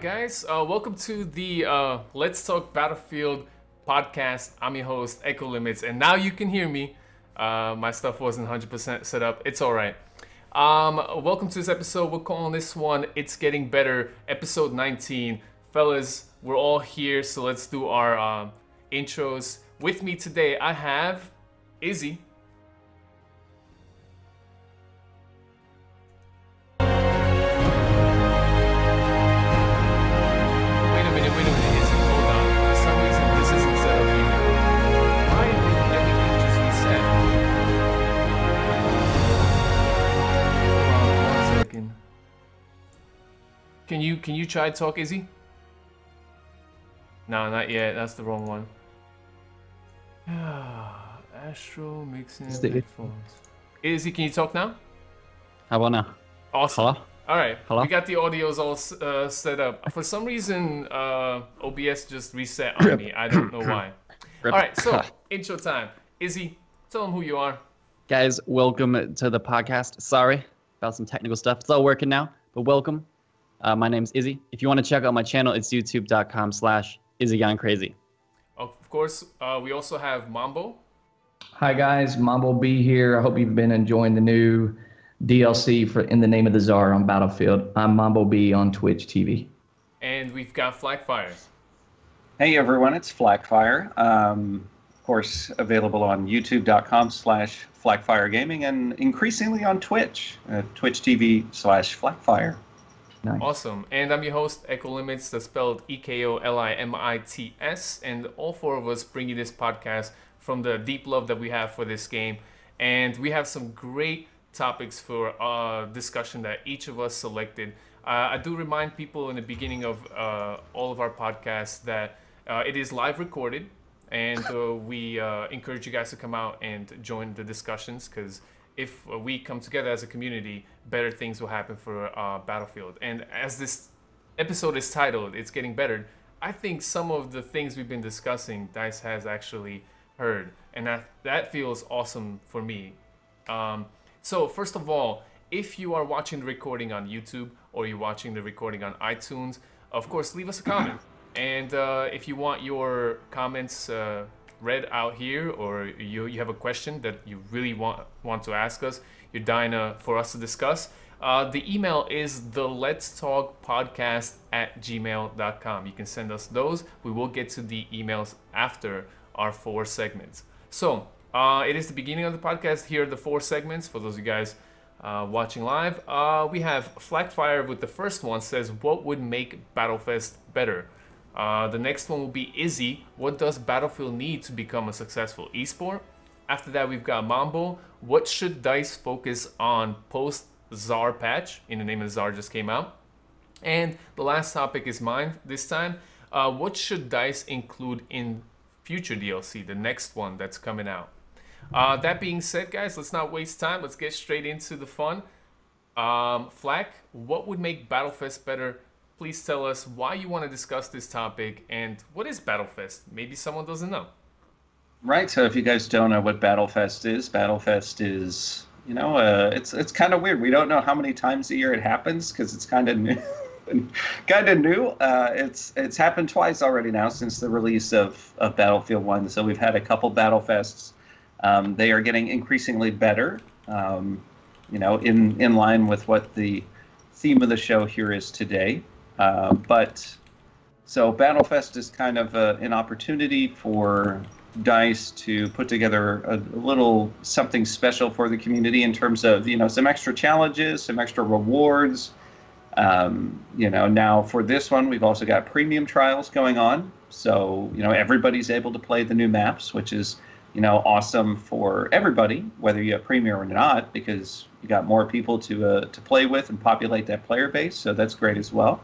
guys, welcome to the Let's Talk Battlefield podcast. I'm your host, Echo Limits, and now you can hear me. My stuff wasn't 100% set up. It's all right. Welcome to this episode. We're calling this one It's Getting Better, episode 19. Fellas, we're all here, so let's do our intros. With me today, I have Izzy. Can you try to talk, Izzy? No, not yet. That's the wrong one. Astro mixing headphones. Izzy, can you talk now? How about now? Awesome. Hello? All right. Hello? We got the audios all set up. For some reason, OBS just reset on me. I don't know why. All right. So intro time. Izzy, tell them who you are. Guys, welcome to the podcast. Sorry about some technical stuff. It's all working now, but welcome. My name's Izzy. If you want to check out my channel, it's youtube.com/IzzyGoneCrazy. Of course, we also have Mambo. Hi guys, Mambo B here. I hope you've been enjoying the new DLC for In the Name of the Czar on Battlefield. I'm Mambo B on Twitch TV. And we've got Flakfire. Hey everyone, it's Flakfire. Of course, available on youtube.com/FlakfireGaming and increasingly on Twitch, Twitch TV/Flakfire. Nice. Awesome. And I'm your host, Echo Limits, that's spelled EKOLIMITS. And all four of us bring you this podcast from the deep love that we have for this game. And we have some great topics for discussion that each of us selected. I do remind people in the beginning of all of our podcasts that it is live recorded. And we encourage you guys to come out and join the discussions, because if we come together as a community, better things will happen for Battlefield. And as this episode is titled, It's Getting Better, I think some of the things we've been discussing, DICE has actually heard. And that feels awesome for me. So first of all, if you are watching the recording on YouTube or you're watching the recording on iTunes, of course, leave us a comment. And if you want your comments read out here, or you have a question that you really want to ask us, you're dying for us to discuss, the email is theletstalkpodcast@gmail.com. You can send us those. We will get to the emails after our 4 segments. So it is the beginning of the podcast. Here are the 4 segments for those of you guys watching live. We have Flakfire with the first one, says, what would make Battlefest better? The next one will be Izzy. What does Battlefield need to become a successful esport? After that, we've got Mambo. What should DICE focus on post-Czar patch? In the Name of the Czar just came out. And the last topic is mine this time. What should DICE include in future DLC, the next one that's coming out? That being said, guys, let's not waste time. Let's get straight into the fun. Flak, what would make Battlefest better? Please tell us why you want to discuss this topic, and what is Battlefest? Maybe someone doesn't know. Right, so if you guys don't know what Battlefest is, it's kind of weird. We don't know how many times a year it happens because it's kind of new. It's happened twice already now since the release of Battlefield 1. So we've had a couple Battlefests. They are getting increasingly better, in line with what the theme of the show here is today. So Battlefest is kind of an opportunity for DICE to put together a little something special for the community in terms of, some extra challenges, some extra rewards. Now for this one, we've also got premium trials going on. So, everybody's able to play the new maps, which is, awesome for everybody, whether you have premium or not, because you got more people to play with and populate that player base. So that's great as well.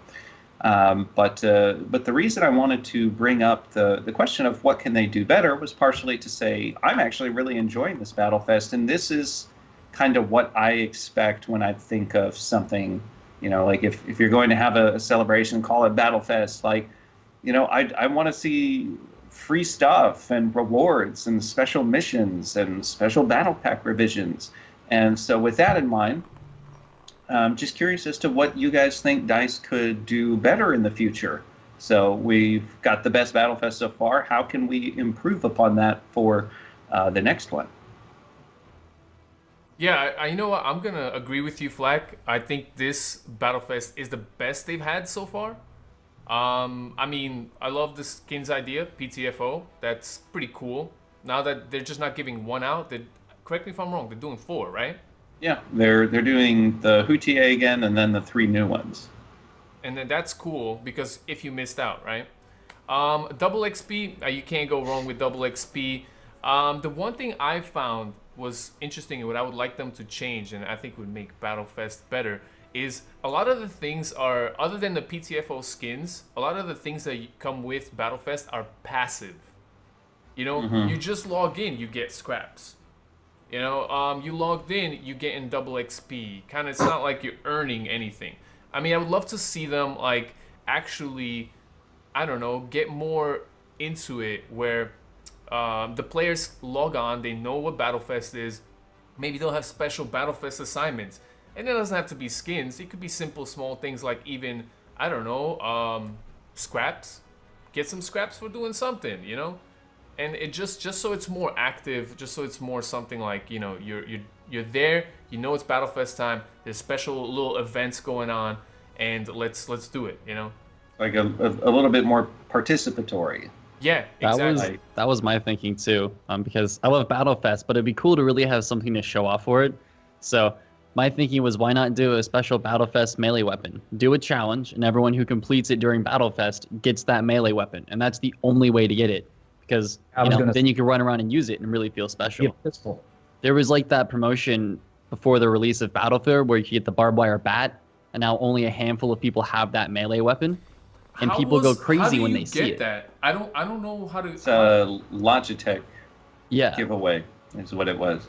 But the reason I wanted to bring up the question of what can they do better was partially to say I'm actually really enjoying this Battlefest, and this is kind of what I expect when I think of something, like if you're going to have a celebration, call it Battlefest, like, I want to see free stuff and rewards and special missions and special battle pack revisions. And so with that in mind, Just curious as to what you guys think DICE could do better in the future. So we've got the best Battlefest so far. How can we improve upon that for the next one? Yeah, you know what? I'm gonna agree with you, Flak. I think this Battlefest is the best they've had so far. I mean, I love the skins idea, PTFO. That's pretty cool. Now that they're just not giving one out, correct me if I'm wrong, they're doing 4, right? Yeah, they're doing the Houtier again, and then the 3 new ones. And then that's cool because if you missed out, right? Double XP, you can't go wrong with double XP. The one thing I found was interesting and what I would like them to change, and I think would make Battlefest better, is a lot of the things are, other than the PTFO skins, a lot of the things that come with Battlefest are passive. You know, you just log in, you get scraps. You know, you logged in, you get in double XP. Kind of, it's not like you're earning anything. I mean, I would love to see them, like, actually, I don't know, get more into it where the players log on, they know what Battlefest is. Maybe they'll have special Battlefest assignments. And it doesn't have to be skins. It could be simple, small things like even, I don't know, scraps. Get some scraps for doing something, you know? And it just so it's more active, just so it's more something like, you know, you're there, you know it's Battlefest time, there's special little events going on, and let's do it, you know? Like a little bit more participatory. Yeah, exactly. That was my thinking too, because I love Battlefest, but it'd be cool to really have something to show off for it. So my thinking was, why not do a special Battlefest melee weapon? Do a challenge, and everyone who completes it during Battlefest gets that melee weapon, and that's the only way to get it. Because then you can run around and use it and really feel special. Pistol. There was like that promotion before the release of Battlefield where you could get the barbed wire bat, and now only a handful of people have that melee weapon, and people go crazy when they see it. That? I don't know how to. It's a Logitech Yeah. giveaway is what it was.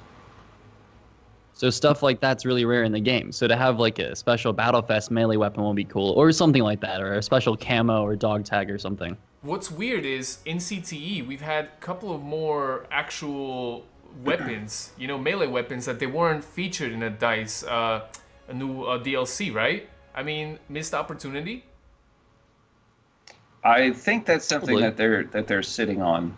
So stuff like that's really rare in the game. So to have like a special Battlefest melee weapon will be cool, or something like that, or a special camo or dog tag or something. What's weird is in CTE we've had a couple of more actual weapons, you know, melee weapons that they weren't featured in a DICE, a new DLC, right? I mean, missed opportunity. I think that's something that they're sitting on.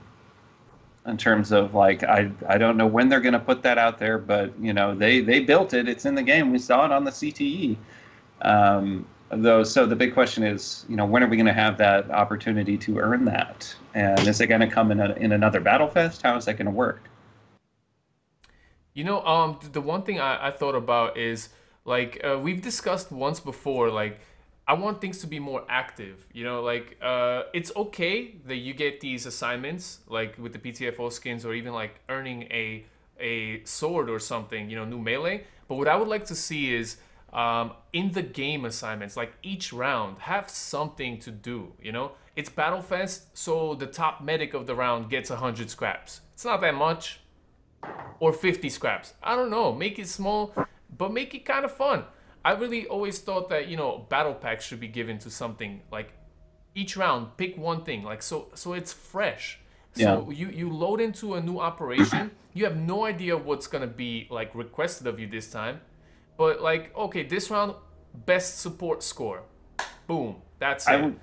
In terms of like, I don't know when they're going to put that out there, but you know they built it. It's in the game. We saw it on the CTE. So the big question is, you know, when are we going to have that opportunity to earn that? And is it going to come in another Battlefest? How is that going to work? You know, the one thing I thought about is like we've discussed once before, like I want things to be more active, you know, like it's okay that you get these assignments like with the PTFO skins or even like earning a sword or something, you know, new melee. But what I would like to see is in the game assignments, like each round have something to do, you know. It's Battlefest, so the top medic of the round gets 100 scraps. It's not that much. Or 50 scraps. I don't know, make it small, but make it kind of fun. I really always thought that, you know, battle packs should be given to something like each round, pick one thing, like so it's fresh. So Yeah. you load into a new operation, you have no idea what's gonna be like requested of you this time. But like, okay, this round, best support score. Boom, that's it.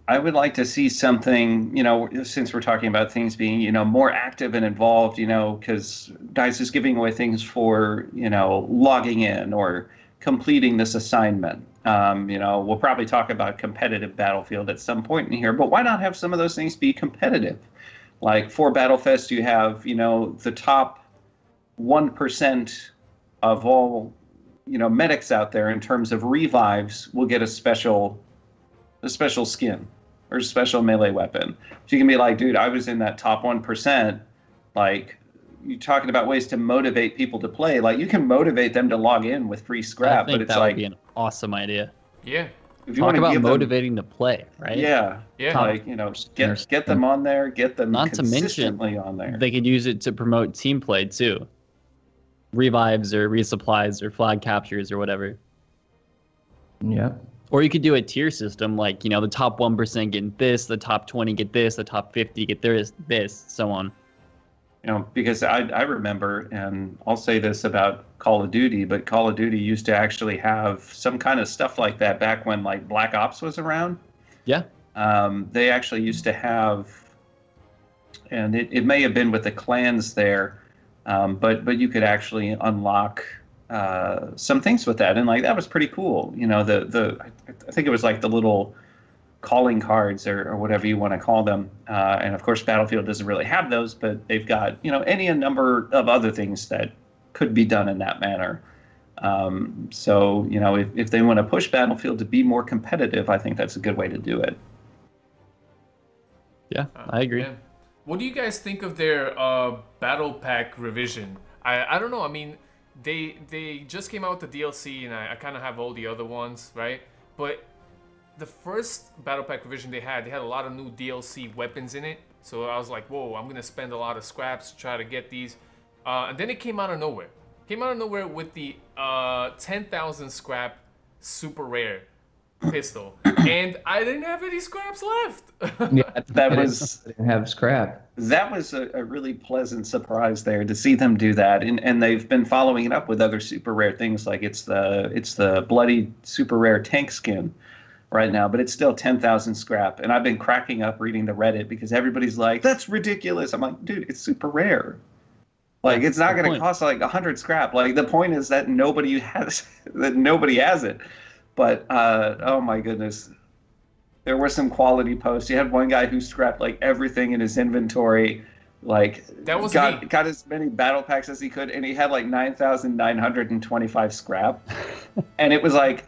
I would like to see something, you know, since we're talking about things being, you know, more active and involved, you know, because DICE is giving away things for, you know, logging in or completing this assignment. You know, we'll probably talk about competitive Battlefield at some point in here, but why not have some of those things be competitive? Like for Battlefest, you have, you know, the top 1% of all, you know, medics out there in terms of revives will get a special skin or special melee weapon. So you can be like, dude, I was in that top 1%. Like, you're talking about ways to motivate people to play. Like, you can motivate them to log in with free scrap, but it's that like, would be an awesome idea. Yeah. if you Talk want to about give motivating to play, right? them, Yeah. like, you know, get them on there, get them Not to mention, consistently on there. they could use it to promote team play too. Revives or resupplies or flag captures or whatever. Yeah. Or you could do a tier system, like, you know, the top 1% getting this, the top 20 get this, the top 50 get this, so on. You know, because I remember, and I'll say this about Call of Duty, but Call of Duty used to actually have some kind of stuff like that back when like Black Ops was around. Yeah. They actually used to have, and it may have been with the clans there, but you could actually unlock some things with that, and like that was pretty cool. You know, I think it was like the little calling cards or whatever you want to call them. And of course, Battlefield doesn't really have those, but they've got, you know, any number of other things that could be done in that manner. So, you know, if they want to push Battlefield to be more competitive, I think that's a good way to do it. Yeah, I agree. Yeah. What do you guys think of their Battle Pack revision? I don't know. I mean, they just came out with the DLC, and I kind of have all the other ones, right? But the first Battle Pack revision they had a lot of new DLC weapons in it. So I was like, whoa, I'm going to spend a lot of scraps to try to get these. And then it came out of nowhere. With the 10,000 scrap super rare pistol. And I didn't have any scraps left. Yeah, That was didn't have scrap. that was a really pleasant surprise there to see them do that, and they've been following it up with other super rare things, like it's the bloody super rare tank skin right now, but it's still 10,000 scrap. And I've been cracking up reading the Reddit because everybody's like, that's ridiculous. I'm like, dude, it's super rare. Like, it's not going to cost like 100 scrap. Like, the point is that nobody has it. But oh my goodness, there were some quality posts. You had one guy who scrapped like everything in his inventory, like That was got as many battle packs as he could, and he had like 9,925 scrap, and it was like,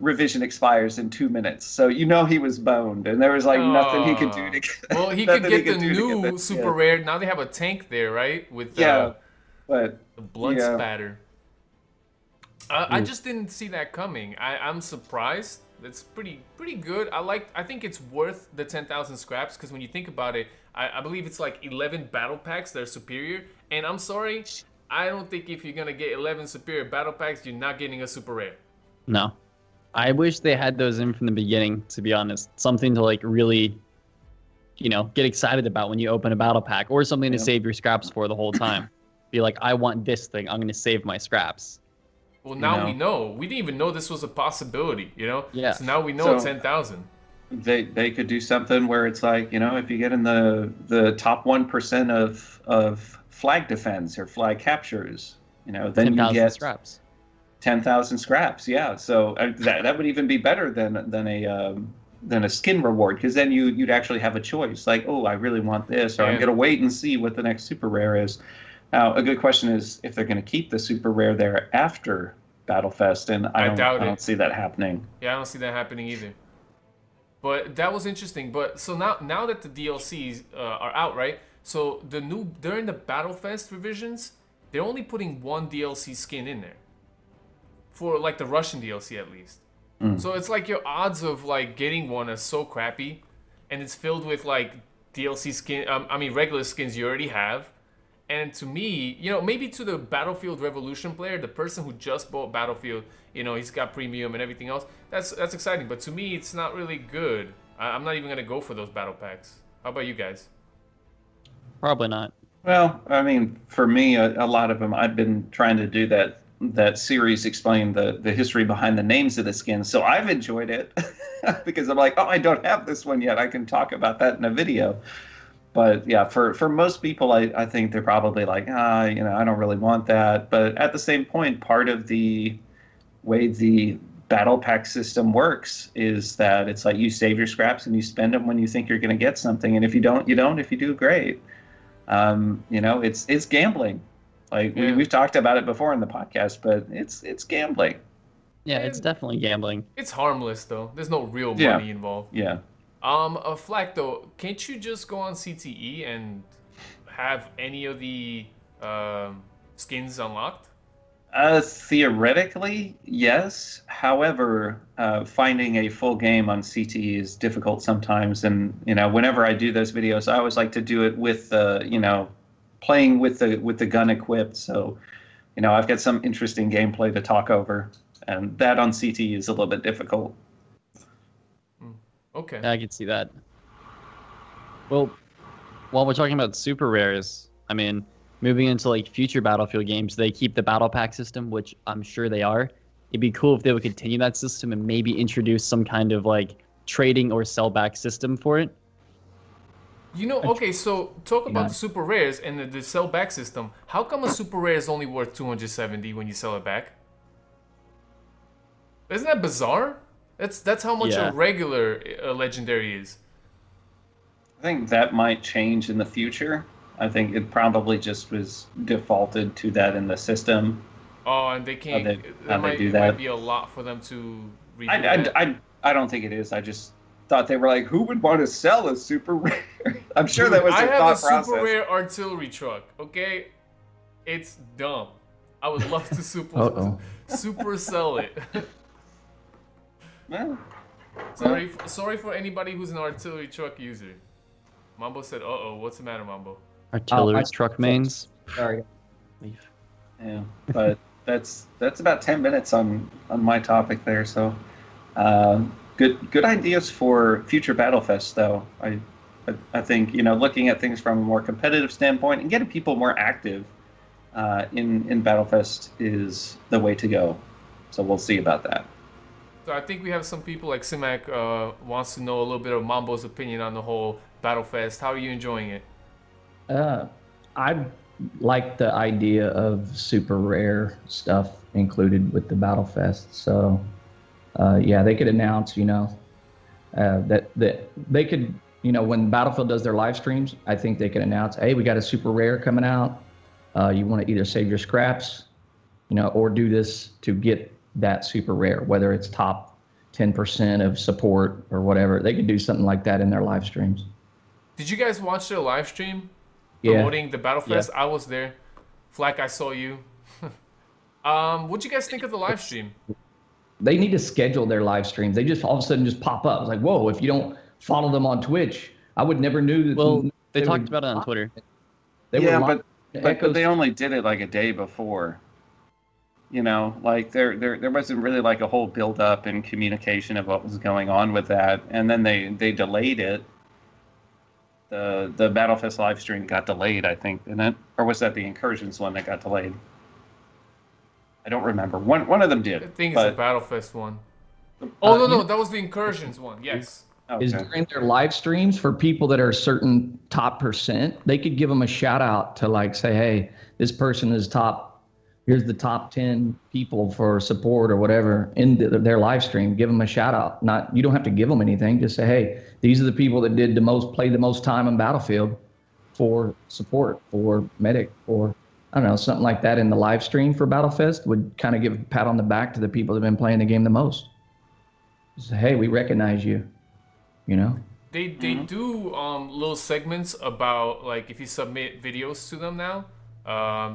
revision expires in 2 minutes, so you know he was boned, and there was like nothing he could do to get. Well, he could get the new super rare. Now they have a tank there, right? With but the blood yeah. spatter. I just didn't see that coming. I'm surprised. It's pretty good. I think it's worth the 10,000 scraps, because when you think about it, I believe it's like 11 battle packs that are superior. And I'm sorry, I don't think if you're gonna get 11 superior battle packs, you're not getting a super rare. No. I wish they had those in from the beginning, to be honest. Something to like really, you know, get excited about when you open a battle pack, or something to save your scraps for the whole time. Be like, I want this thing. I'm going to save my scraps. Well, now we know. We didn't even know this was a possibility, you know? Yeah. So now we know it's 10,000. They could do something where it's like, you know, if you get in the top 1% of flag defense or flag captures, you know, then you get scraps. 10,000 scraps. Yeah, so that would even be better than a skin reward, because then you'd actually have a choice. Like, oh, I really want this, or I'm gonna wait and see what the next super rare is. Now, a good question is if they're gonna keep the super rare there after Battlefest, and I don't see that happening. Yeah, I don't see that happening either. But that was interesting. But so now that the DLCs are out, right? So during the Battlefest revisions, they're only putting one DLC skin in there. For like the Russian DLC at least. So it's like your odds of like getting one are so crappy, and it's filled with like DLC skin, regular skins you already have. And to me, you know, maybe to the Battlefield Revolution player, the person who just bought Battlefield, you know, he's got premium and everything else, that's exciting. But to me, it's not really good. I'm not even gonna go for those battle packs. How about you guys? Probably not. Well, I mean, for me, a lot of them, I've been trying to do that series explaining the history behind the names of the skins. So I've enjoyed it because I'm like, oh, I don't have this one yet. I can talk about that in a video. But yeah, for most people, I think they're probably like, you know, I don't really want that. But at the same point, part of the way the battle pack system works is that it's like you save your scraps and you spend them when you think you're going to get something. And if you don't, you don't. If you do, great. You know, it's gambling. Like we've talked about it before in the podcast, but it's gambling. Yeah, it's definitely gambling. It's harmless though. There's no real money involved. Yeah. Flak though, can't you just go on CTE and have any of the skins unlocked? Theoretically, yes. However, finding a full game on CTE is difficult sometimes, and you know, whenever I do those videos, I always like to do it with you know, playing with the gun equipped, so you know, I've got some interesting gameplay to talk over, and that on CTE is a little bit difficult. Okay. Yeah, I can see that. Well, while we're talking about super rares, I mean, moving into like future Battlefield games, they keep the battle pack system, which I'm sure they are. It'd be cool if they would continue that system and maybe introduce some kind of like trading or sell back system for it. You know, okay, so talk about the super rares and the sell back system. How come a super rare is only worth 270 when you sell it back? Isn't that bizarre? That's how much a regular legendary is. I think that might change in the future. I think it probably just was defaulted to that in the system. Oh, and they can't. It might be a lot for them to redo that. I don't think it is. I just thought they were like, who would want to sell a super rare? I'm sure that was their thought process. I have a super rare artillery truck. Okay, it's dumb. I would love to super sell it. Well, sorry for anybody who's an artillery truck user. Mambo said, "Uh-oh, what's the matter, Mambo?" Artillery truck mains. Sorry. Yeah, but that's about 10 minutes on my topic there. So, good ideas for future Battlefest, though. I think looking at things from a more competitive standpoint and getting people more active in Battlefest is the way to go. So we'll see about that. So I think we have some people like Simac wants to know a little bit of Mambo's opinion on the whole Battlefest. How are you enjoying it? I like the idea of super rare stuff included with the Battlefest. So, yeah, they could announce, that they could, when Battlefield does their live streams, I think they could announce, hey, we got a super rare coming out. You want to either save your scraps, or do this to get that super rare, whether it's top 10% of support or whatever. They could do something like that in their live streams. Did you guys watch their live stream promoting the Battlefest? Yeah. I was there. Flak, I saw you. What'd you guys think of the live stream? They need to schedule their live streams. They just all of a sudden just pop up. It's like, whoa, if you don't follow them on Twitch, I would never knew that. Well, they talked about it on Twitter. But they only did it like a day before. Like there wasn't really like a whole build up and communication of what was going on with that, and then they delayed it. The Battlefest live stream got delayed, I think, didn't it? Or was that the Incursions one that got delayed? I don't remember. One of them did. I think it's the Battlefest one. Oh no, that was the Incursions one. Yes. Okay. Is during their live streams for people that are certain top percent, they could give them a shout out to like say, hey, this person is top. Here's the top 10 people for support or whatever in their live stream. Give them a shout out. You don't have to give them anything. Just say, hey, these are the people that played the most time on Battlefield for support, for medic, or I don't know, something like that in the live stream for Battlefest would kind of give a pat on the back to the people that have been playing the game the most. Just say, hey, we recognize you, They do little segments about like if you submit videos to them now.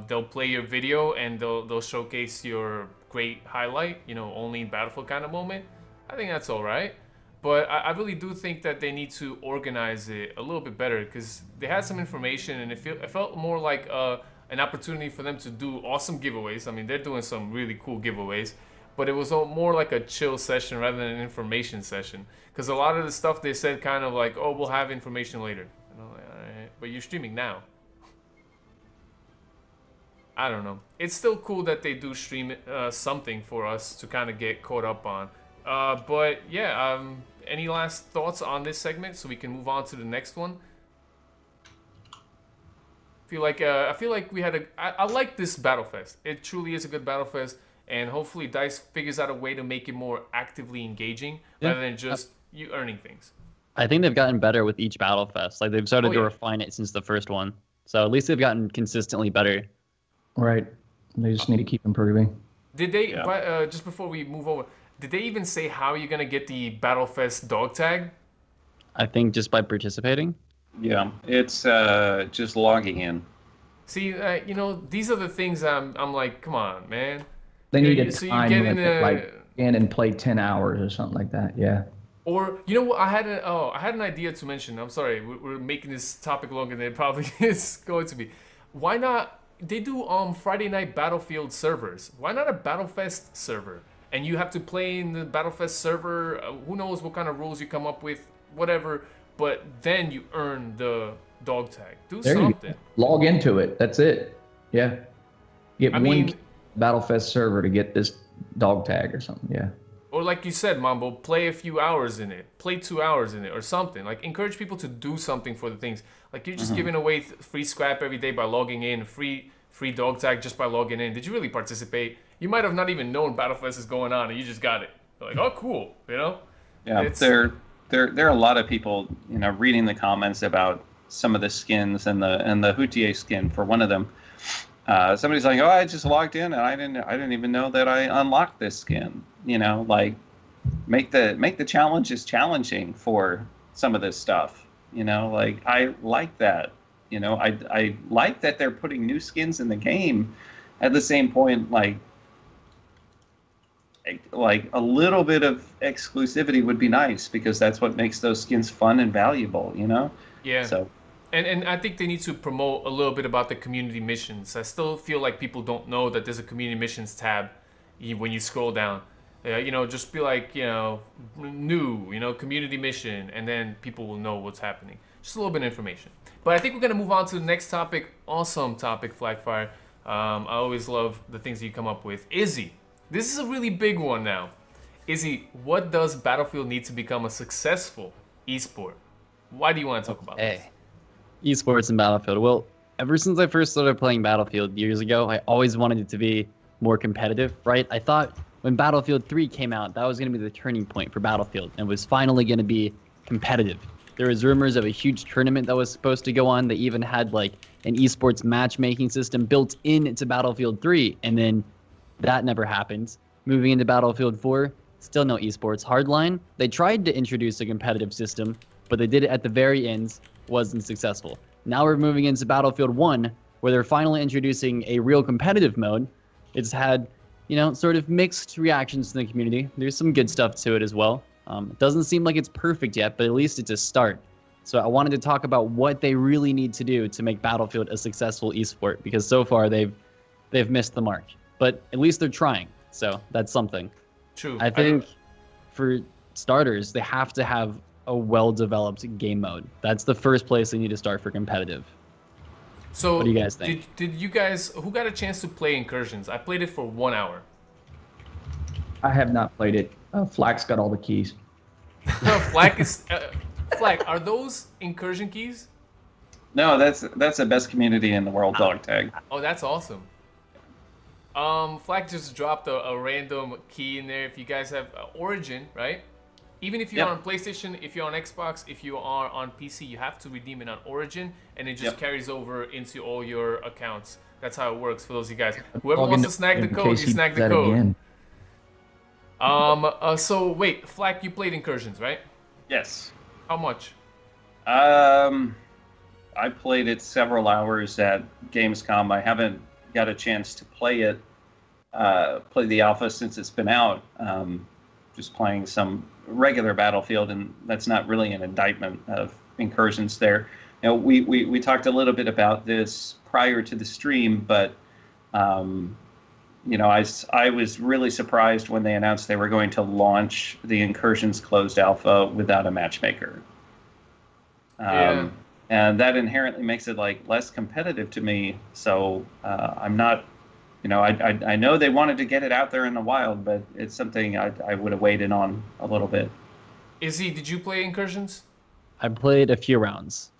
They'll play your video and they'll showcase your great highlight, only in Battlefield kind of moment. I think that's all right. But I really do think that they need to organize it a little bit better because they had some information and it felt more like an opportunity for them to do awesome giveaways. I mean, they're doing some really cool giveaways, but it was more like a chill session rather than an information session. Because a lot of the stuff they said kind of like, oh, we'll have information later. And I'm like, all right, but you're streaming now. I don't know. It's still cool that they do stream something for us to kind of get caught up on. But yeah, any last thoughts on this segment so we can move on to the next one? I feel like we had I like this Battlefest. It truly is a good Battlefest, and hopefully DICE figures out a way to make it more actively engaging rather than just you earning things. I think they've gotten better with each Battlefest. Like they've started to refine it since the first one. So at least they've gotten consistently better. Right. They just need to keep improving. Did they, just before we move over, did they even say how you're going to get the Battlefest dog tag? I think just by participating. Yeah, it's just logging in. See, these are the things I'm like, come on, man. They need a time limit, like in and play 10 hours or something like that, yeah. Or, you know what, I had an idea to mention. I'm sorry, we're making this topic longer than it probably is going to be. Why not? They do Friday night Battlefield servers. Why not a Battlefest server? And you have to play in the Battlefest server. Who knows what kind of rules you come up with, whatever. But then you earn the dog tag. Do There you something. go. Log into it. That's it. Yeah. Get I one mean, Battlefest server to get this dog tag or something. Yeah. or like you said, Mambo, play a few hours in it, play 2 hours in it, or something. Like encourage people to do something for the things. Like you're just giving away free scrap every day by logging in, free dog tag just by logging in. Did you really participate? You might have not even known Battlefest is going on, and you just got it. You're like, oh, cool, you know? Yeah, there are a lot of people, reading the comments about some of the skins and the Houtier skin for one of them. Somebody's like, "Oh, I just logged in and I didn't even know that I unlocked this skin." Like make the challenges challenging for some of this stuff. Like I like that. I like that they're putting new skins in the game. At the same point, like a little bit of exclusivity would be nice because that's what makes those skins fun and valuable. Yeah. So. And I think they need to promote a little bit about the community missions. I still feel like people don't know that there's a community missions tab when you scroll down. Just be like, new, community mission, and then people will know what's happening. Just a little bit of information. But I think we're going to move on to the next topic. Awesome topic, Flakfire. I always love the things that you come up with. Izzy, this is a really big one now. Izzy, what does Battlefield need to become a successful esport? Why do you want to talk about this? Esports and Battlefield. Well, ever since I first started playing Battlefield years ago, I always wanted it to be more competitive, right? I thought when Battlefield 3 came out, that was going to be the turning point for Battlefield, and it was finally going to be competitive. There was rumors of a huge tournament that was supposed to go on. They even had like an esports matchmaking system built into Battlefield 3, and then that never happened. Moving into Battlefield 4, still no esports. Hardline, they tried to introduce a competitive system, but they did it at the very end. Wasn't successful. Now we're moving into Battlefield 1, where they're finally introducing a real competitive mode. It's had, sort of mixed reactions to the community. There's some good stuff to it as well. It doesn't seem like it's perfect yet, but at least it's a start. So I wanted to talk about what they really need to do to make Battlefield a successful esport, because so far they've missed the mark. But at least they're trying, so that's something. True. I think for starters, they have to have a well-developed game mode. That's the first place they need to start for competitive. So what do you guys think? Did you guys, who got a chance to play Incursions? I played it for 1 hour. I have not played it. Flak's got all the keys. Flak is Flak. Are those Incursion keys? No, that's the best community in the world, dog tag. Oh, that's awesome. Flak just dropped a random key in there. If you guys have Origin, right? Even if you're on PlayStation, if you're on Xbox, if you are on PC, you have to redeem it on Origin, and it just carries over into all your accounts. That's how it works for those of you guys. Whoever wants to snag the code, you snag the code. So wait, Flak, you played Incursions, right? Yes. How much? I played it several hours at Gamescom. I haven't got a chance to play it, play the alpha since it's been out. Just playing some regular Battlefield, and that's not really an indictment of Incursions there. We talked a little bit about this prior to the stream, but I was really surprised when they announced they were going to launch the Incursions closed alpha without a matchmaker. And that inherently makes it like less competitive to me. So I'm not. I know they wanted to get it out there in the wild, but it's something I would have waited on a little bit. Izzy, did you play Incursions? I played a few rounds.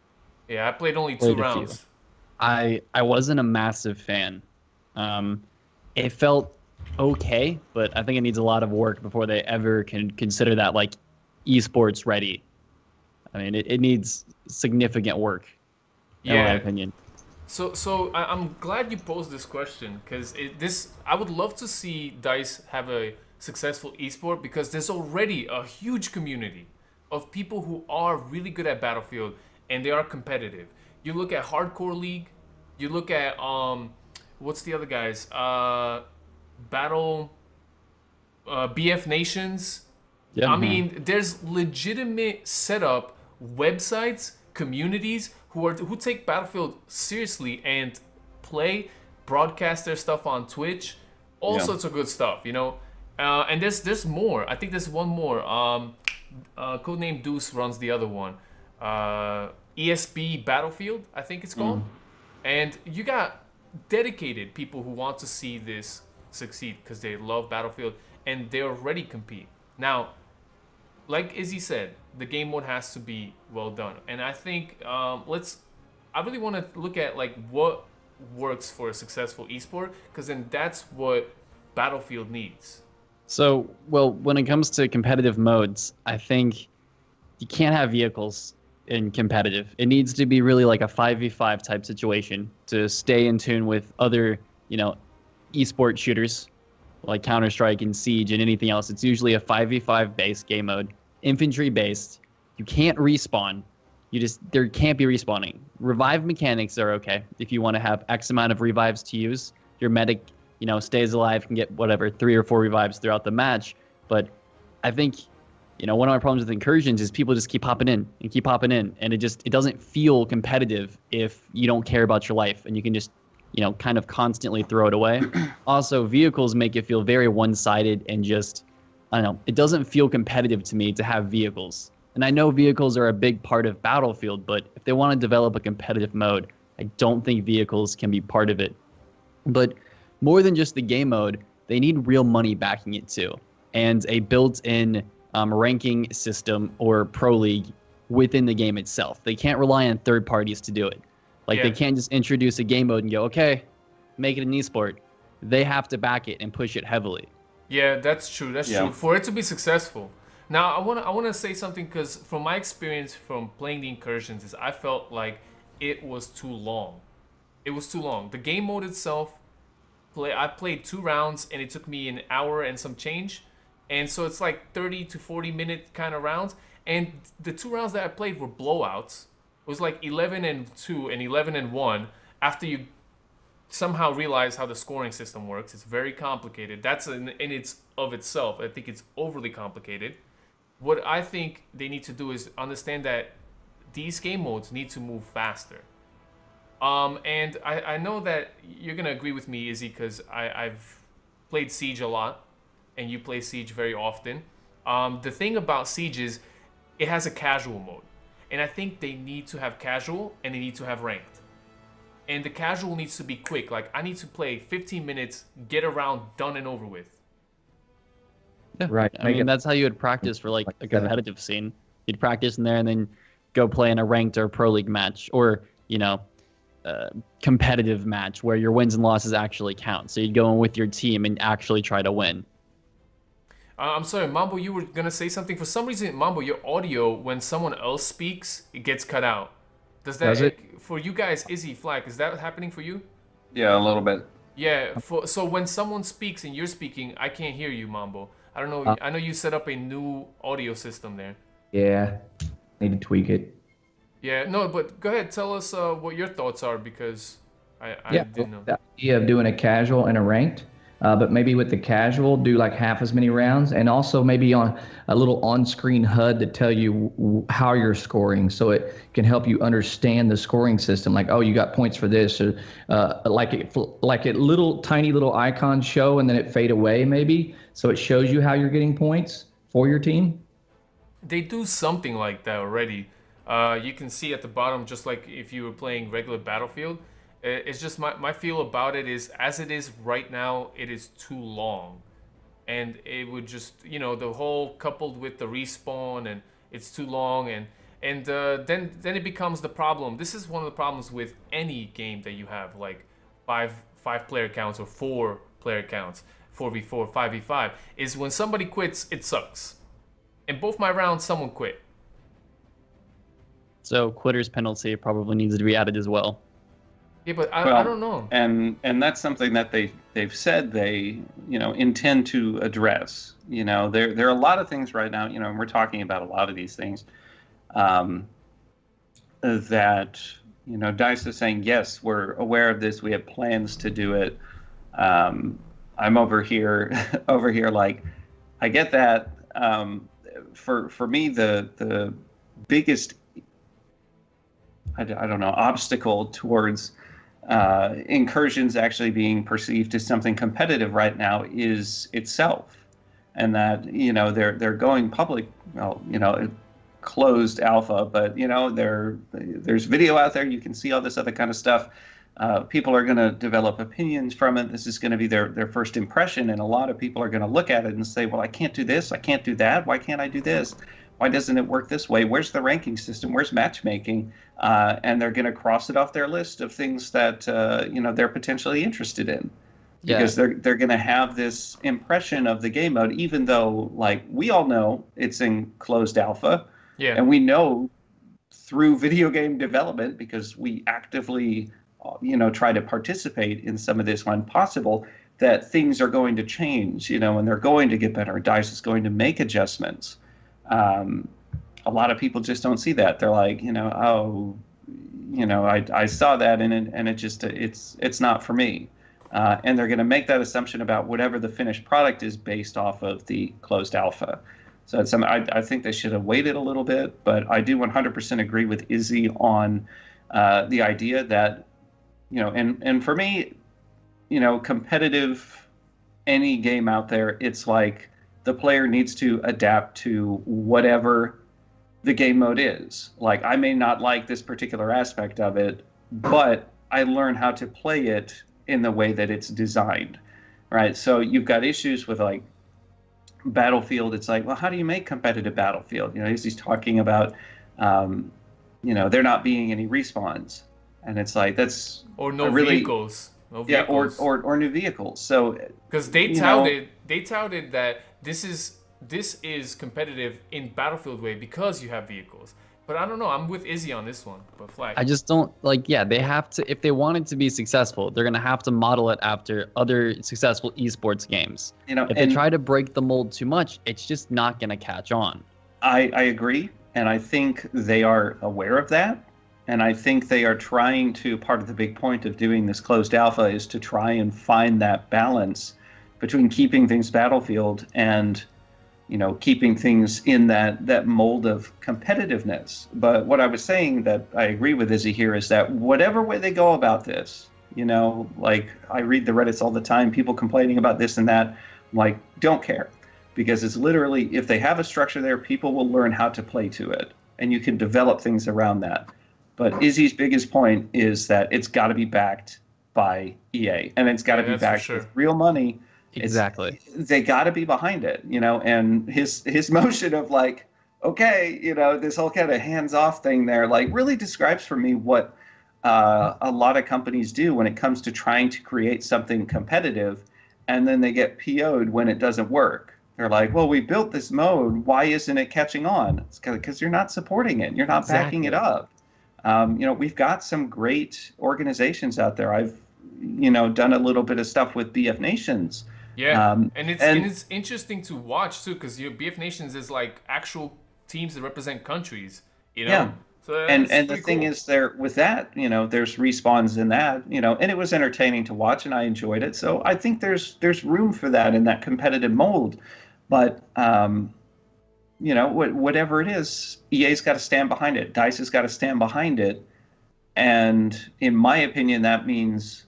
Yeah, I played only 2 rounds. I wasn't a massive fan. It felt okay, but I think it needs a lot of work before they ever can consider that like esports ready. I mean, it needs significant work, in my opinion. So I'm glad you posed this question, because I would love to see DICE have a successful esport, because there's already a huge community of people who are really good at Battlefield and they are competitive. You look at Hardcore League, you look at what's the other guys? BF Nations. Yeah. I mean, there's legitimate setup websites, communities who take Battlefield seriously and broadcast their stuff on Twitch, all sorts of good stuff, and there's more. I think there's one more. Codename Deuce runs the other one. ESB Battlefield, I think it's called. And you got dedicated people who want to see this succeed because they love Battlefield and they already compete. Now, like Izzy said, the game mode has to be well done. And I think I really want to look at like what works for a successful esport, because then that's what Battlefield needs. So, well, when it comes to competitive modes, I think you can't have vehicles in competitive. It needs to be really like a 5v5 type situation to stay in tune with other, esport shooters like Counter-Strike and Siege and anything else. It's usually a 5v5 based game mode, infantry based. You can't respawn. There can't be respawning. Revive mechanics are okay if you want to have X amount of revives to use. Your medic, stays alive, can get whatever 3 or 4 revives throughout the match. But I think, one of my problems with incursions is people just keep hopping in, and it doesn't feel competitive if you don't care about your life and you can just, kind of constantly throw it away. Also, vehicles make it feel very one-sided and just, I don't know, it doesn't feel competitive to me to have vehicles. And I know vehicles are a big part of Battlefield, but if they want to develop a competitive mode, I don't think vehicles can be part of it. But more than just the game mode, they need real money backing it too, and a built-in ranking system or pro league within the game itself. They can't rely on third parties to do it. They can't just introduce a game mode and go, okay, make it an esport. They have to back it and push it heavily. Yeah, that's true. That's true. For it to be successful. Now, I want to say something, because from my experience from playing the incursions is I felt like it was too long. It was too long. The game mode itself, I played 2 rounds and it took me an hour and some change. And so it's like 30 to 40 minute kind of rounds. And the 2 rounds that I played were blowouts. It was like 11-2 and 11-1 after you somehow realize how the scoring system works. It's very complicated. That's in its of itself. I think it's overly complicated. What I think they need to do is understand that these game modes need to move faster. And I know that you're going to agree with me, Izzy, because I've played Siege a lot, and you play Siege very often. The thing about Siege is it has a casual mode. And I think they need to have casual and they need to have ranked. And the casual needs to be quick. Like, I need to play 15 minutes, get a round done and over with. Yeah, right. I mean, that's how you would practice for like a competitive scene. You'd practice in there and then go play in a ranked or pro league match, or competitive match where your wins and losses actually count. So you'd go in with your team and actually try to win. I'm sorry, Mambo, you were gonna say something. For some reason, Mambo, your audio when someone else speaks, it gets cut out. Does it? For you guys, Izzy, Flak, is that happening for you? Yeah, a little bit. Yeah. So when someone speaks and you're speaking, I can't hear you, Mambo. I don't know. I know you set up a new audio system there. Yeah, need to tweak it. Yeah. No, but go ahead. Tell us what your thoughts are, because I didn't know. The idea of doing a casual and a ranked. But maybe with the casual, do like half as many rounds, and also maybe on a little on-screen HUD to tell you how you're scoring, so it can help you understand the scoring system. Like, oh, you got points for this, or like a little tiny little icon show, and then it fade away maybe, so it shows you how you're getting points for your team. They do something like that already. You can see at the bottom, just like if you were playing regular Battlefield. It's just my feel about it is, as it is right now, it is too long, and it would just, the whole coupled with the respawn, and it's too long, and then it becomes the problem. This is one of the problems with any game that you have like five player counts or 4 player counts, 4v4, 5v5, is when somebody quits, it sucks. In both my rounds, someone quit. So quitter's penalty probably needs to be added as well. Yeah, but I don't know. And that's something that they've said they intend to address. There are a lot of things right now. And we're talking about a lot of these things that DICE is saying, yes, we're aware of this. We have plans to do it. I'm over here like, I get that. For me, the biggest I don't know obstacle towards incursions actually being perceived as something competitive right now is itself, and that they're going public. Well, closed alpha, but there's video out there. You can see all this other kind of stuff. People are going to develop opinions from it. This is going to be their first impression, and a lot of people are going to look at it and say, well, I can't do this, I can't do that. Why can't I do this? Why doesn't it work this way? Where's the ranking system? Where's matchmaking? And they're going to cross it off their list of things that they're potentially interested in, because they're going to have this impression of the game mode, even though, like, we all know it's in closed alpha, and we know through video game development, because we actively try to participate in some of this when possible, that things are going to change, and they're going to get better. DICE is going to make adjustments. A lot of people just don't see that. They're like, I saw that and it's not for me. And they're going to make that assumption about whatever the finished product is based off of the closed alpha. So I think they should have waited a little bit, but I do 100% agree with Izzy on the idea that, and for me, competitive, any game out there, it's like the player needs to adapt to whatever the game mode is. Like, I may not like this particular aspect of it, but I learn how to play it in the way that it's designed, right? So you've got issues with, like, Battlefield. It's like, well, how do you make competitive Battlefield? He's talking about, there not being any respawns. And it's like, that's or no vehicles. No vehicles. Yeah, or new vehicles. So because they touted that this is competitive in Battlefield way because you have vehicles. But I don't know. I'm with Izzy on this one. But Flak, I just don't they have to, if they want it to be successful, they're gonna have to model it after other successful esports games. If they try to break the mold too much, it's just not gonna catch on. I agree, and I think they are aware of that. And I think they are trying to, part of the big point of doing this closed alpha is to try and find that balance between keeping things Battlefield and, keeping things in that mold of competitiveness. But what I was saying that I agree with Izzy here is that whatever way they go about this, like, I read the Reddits all the time, people complaining about this and that, I'm like, don't care. Because it's literally, if they have a structure there, people will learn how to play to it. And you can develop things around that. But Izzy's biggest point is that it's got to be backed by EA, and it's got to be backed with real money. Exactly. They got to be behind it, and his motion of, like, okay, this whole kind of hands-off thing there, like, really describes for me what a lot of companies do when it comes to trying to create something competitive, and then they get PO'd when it doesn't work. They're like, well, we built this mode. Why isn't it catching on? It's because you're not supporting it. You're not backing it up. We've got some great organizations out there. I've, done a little bit of stuff with BF Nations. Yeah, and it's interesting to watch too, because BF Nations is like actual teams that represent countries. Yeah. So and the thing is, there with that, there's respawns in that, and it was entertaining to watch, and I enjoyed it. So I think there's room for that in that competitive mold, but. Whatever it is, EA's got to stand behind it. DICE has got to stand behind it. And in my opinion, that means,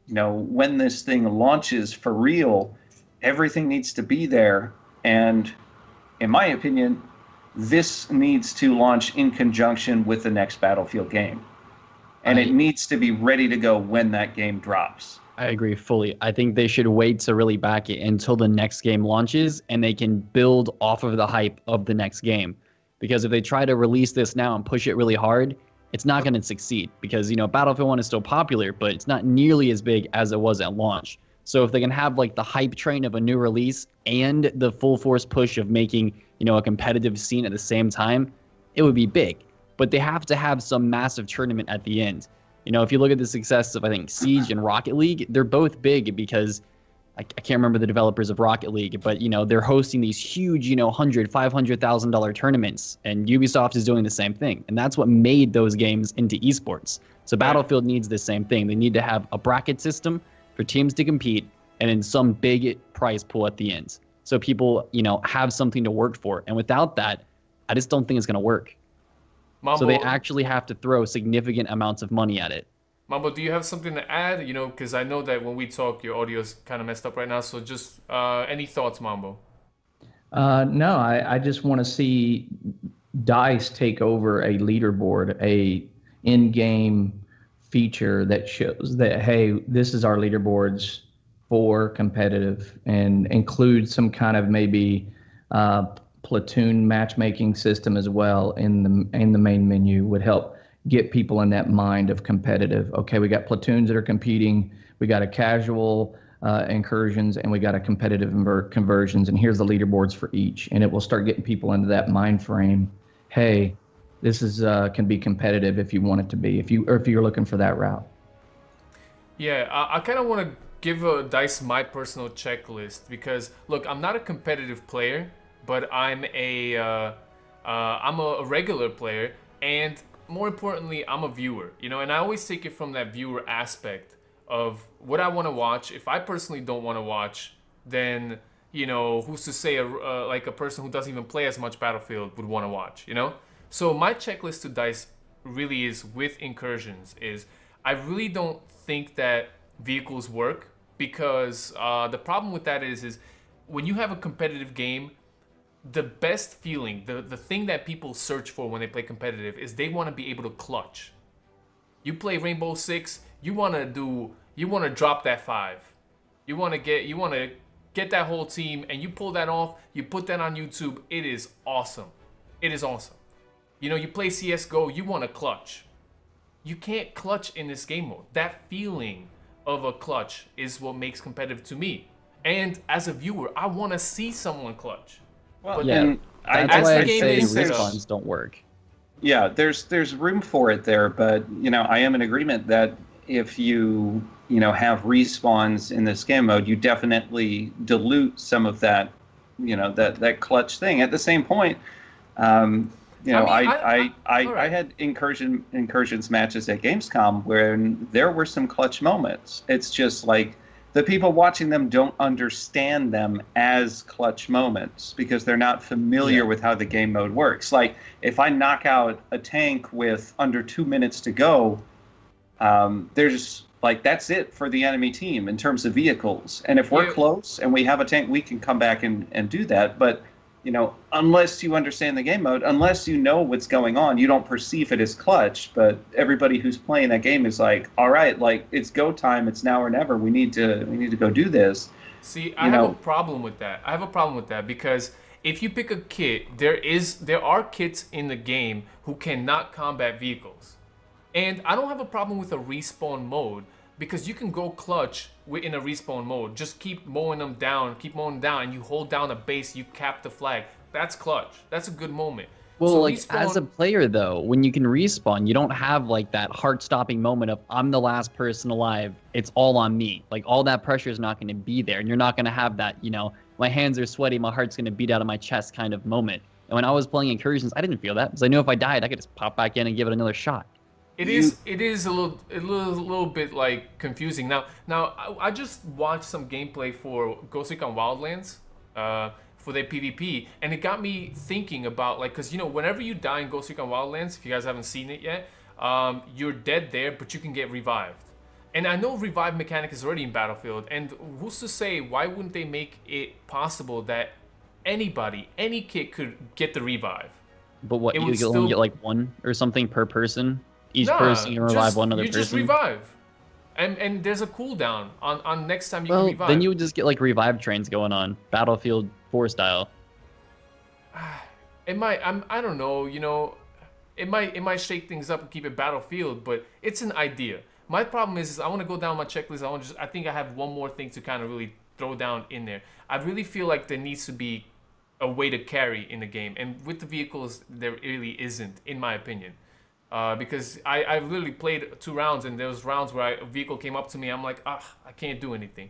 when this thing launches for real, everything needs to be there. And in my opinion, this needs to launch in conjunction with the next Battlefield game. And it needs to be ready to go when that game drops. I agree fully. I think they should wait to really back it until the next game launches and they can build off of the hype of the next game. Because if they try to release this now and push it really hard, it's not going to succeed. Because, Battlefield 1 is still popular, but it's not nearly as big as it was at launch. So if they can have like the hype train of a new release and the full force push of making, a competitive scene at the same time, it would be big. But they have to have some massive tournament at the end. If you look at the success of, I think, Siege and Rocket League, they're both big because I can't remember the developers of Rocket League, but, they're hosting these huge, $100,000, $500,000 tournaments, and Ubisoft is doing the same thing. And that's what made those games into esports. So Battlefield needs the same thing. They need to have a bracket system for teams to compete and then some big prize pool at the end. So people, have something to work for. And without that, I just don't think it's going to work. Mambo, so they actually have to throw significant amounts of money at it. Mambo, do you have something to add? Because I know that when we talk, your audio's kind of messed up right now. So just any thoughts, Mambo? No, I just want to see DICE take over a leaderboard, a in-game feature that shows that, hey, this is our leaderboards for competitive, and include some kind of maybe platoon matchmaking system as well in the main menu, would help get people in that mind of competitive. Okay, we got platoons that are competing, we got a casual incursions, and we got a competitive conversions, and here's the leaderboards for each, and it will start getting people into that mind frame. Hey, this is can be competitive if you want it to be, if you're looking for that route. Yeah, I kind of want to give DICE my personal checklist, because look, I'm not a competitive player, but I'm a regular player, and more importantly, I'm a viewer, you know, and I always take it from that viewer aspect of what I want to watch. If I personally don't want to watch, then, you know, who's to say like a person who doesn't even play as much Battlefield would want to watch, you know? So my checklist to DICE really is, with incursions, is I really don't think that vehicles work, because the problem with that is when you have a competitive game, the best feeling, the thing that people search for when they play competitive, is they want to be able to clutch. You play Rainbow Six, you want to drop that 5. You want to get that whole team, and you pull that off, you put that on YouTube. It is awesome. It is awesome. You know, you play CS:GO, you want to clutch. You can't clutch in this game mode. That feeling of a clutch is what makes competitive to me. And as a viewer, I want to see someone clutch. Well, but yeah, then, that's as why the I game say is set up, respawns don't work. Yeah, there's room for it there, but you know, I am in agreement that if you have respawns in this game mode, you definitely dilute some of that, that clutch thing. At the same point, I had incursions matches at Gamescom where there were some clutch moments. It's just like the people watching them don't understand them as clutch moments because they're not familiar with how the game mode works. Like if I knock out a tank with under 2 minutes to go, there's like that's it for the enemy team in terms of vehicles. And if we're close and we have a tank, we can come back and do that. But unless you understand the game mode, unless you know what's going on, you don't perceive it as clutch. But everybody who's playing that game is like, all right, like it's go time. It's now or never. We need to go do this. See, I have a problem with that. I have a problem with that because if you pick a kit, there are kits in the game who cannot combat vehicles. And I don't have a problem with a respawn mode because you can go clutch in a respawn mode. Just keep mowing them down, and you hold down a base, you cap the flag. That's clutch. That's a good moment. Well, so like respawn, as a player though, when you can respawn, you don't have like that heart-stopping moment of I'm the last person alive. It's all on me. Like all that pressure is not going to be there, and you're not going to have that, my hands are sweaty, my heart's going to beat out of my chest kind of moment. And when I was playing incursions, I didn't feel that because I knew if I died, I could just pop back in and give it another shot. It is a little bit like confusing. Now I just watched some gameplay for Ghost Recon Wildlands for their PvP, and it got me thinking about because whenever you die in Ghost Recon Wildlands, if you guys haven't seen it yet, you're dead there, but you can get revived. And I know revive mechanic is already in Battlefield, and who's to say why wouldn't they make it possible that any kid could get the revive? But what, you only get like one or something per person? Each person can revive one other person? You just revive. And there's a cooldown on next time you can revive. Then you would just get like revive trains going on, Battlefield 4 style. It might, I don't know, it might shake things up and keep it Battlefield, but it's an idea. My problem is I want to go down my checklist. I think I have one more thing to kind of really throw down in there. I really feel like there needs to be a way to carry in the game, and with the vehicles, there really isn't, in my opinion. Because I literally played 2 rounds, and there was rounds where a vehicle came up to me. I'm like, I can't do anything,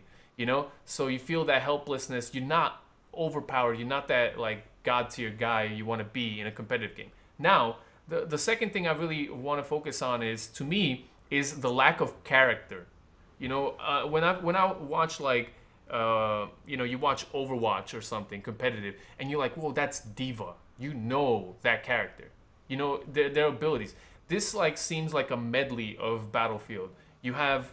So you feel that helplessness. You're not overpowered. You're not that like god tier guy you want to be in a competitive game. Now, the second thing I really want to focus on is the lack of character. When I watch like you watch Overwatch or something competitive, and you're like, whoa, that's Diva. That character. Their abilities. This seems like a medley of Battlefield. You have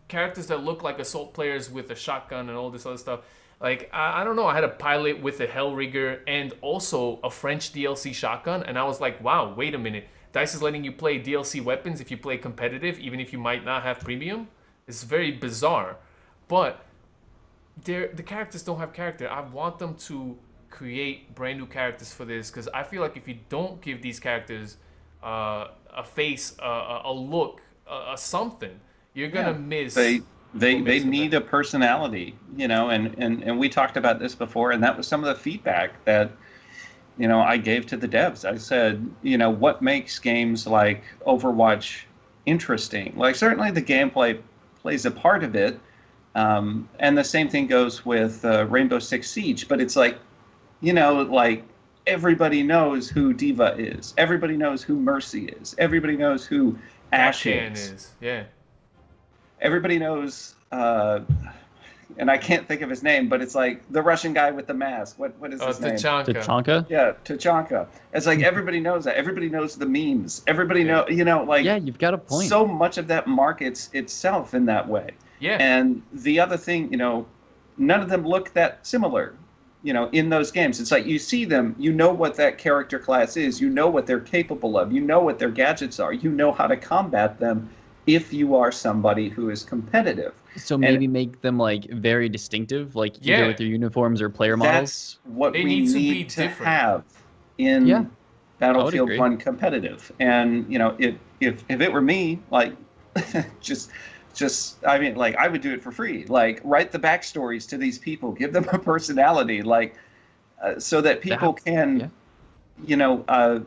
characters that look like assault players with a shotgun and all this other stuff. Like, I don't know, I had a pilot with a Hellrigger and also a French DLC shotgun, and I was like, wow, wait a minute. DICE is letting you play DLC weapons if you play competitive, even if you might not have premium. It's very bizarre. But the characters don't have character. I want them to create brand new characters for this, because I feel like if you don't give these characters a face, a look, a something, you're gonna miss. They need a personality, you know, and we talked about this before, and that was some of the feedback that, you know, I gave to the devs. I said, you know, what makes games like Overwatch interesting? Like, certainly the gameplay plays a part of it, and the same thing goes with Rainbow Six Siege, but it's like, you know, like, everybody knows who Diva is. Everybody knows who Mercy is. Everybody knows who Ash is. Yeah. Everybody knows, and I can't think of his name, but it's like the Russian guy with the mask. What is his name? Tachanka? Yeah, Tachanka. It's like everybody knows that. Everybody knows the memes. Everybody know, you know, like, yeah, you've got a point. So much of that markets itself in that way. Yeah. And the other thing, you know, none of them look that similar, you know, in those games. It's like you see them, you know what that character class is, you know what they're capable of, you know what their gadgets are, you know how to combat them if you are somebody who is competitive. So maybe make them like very distinctive, like either with their uniforms or player models. That's what we need to have in Battlefield 1 competitive. And, you know, if it were me, like, just I mean, like, I would do it for free. Like, write the backstories to these people, give them a personality, like, so that people can, you know,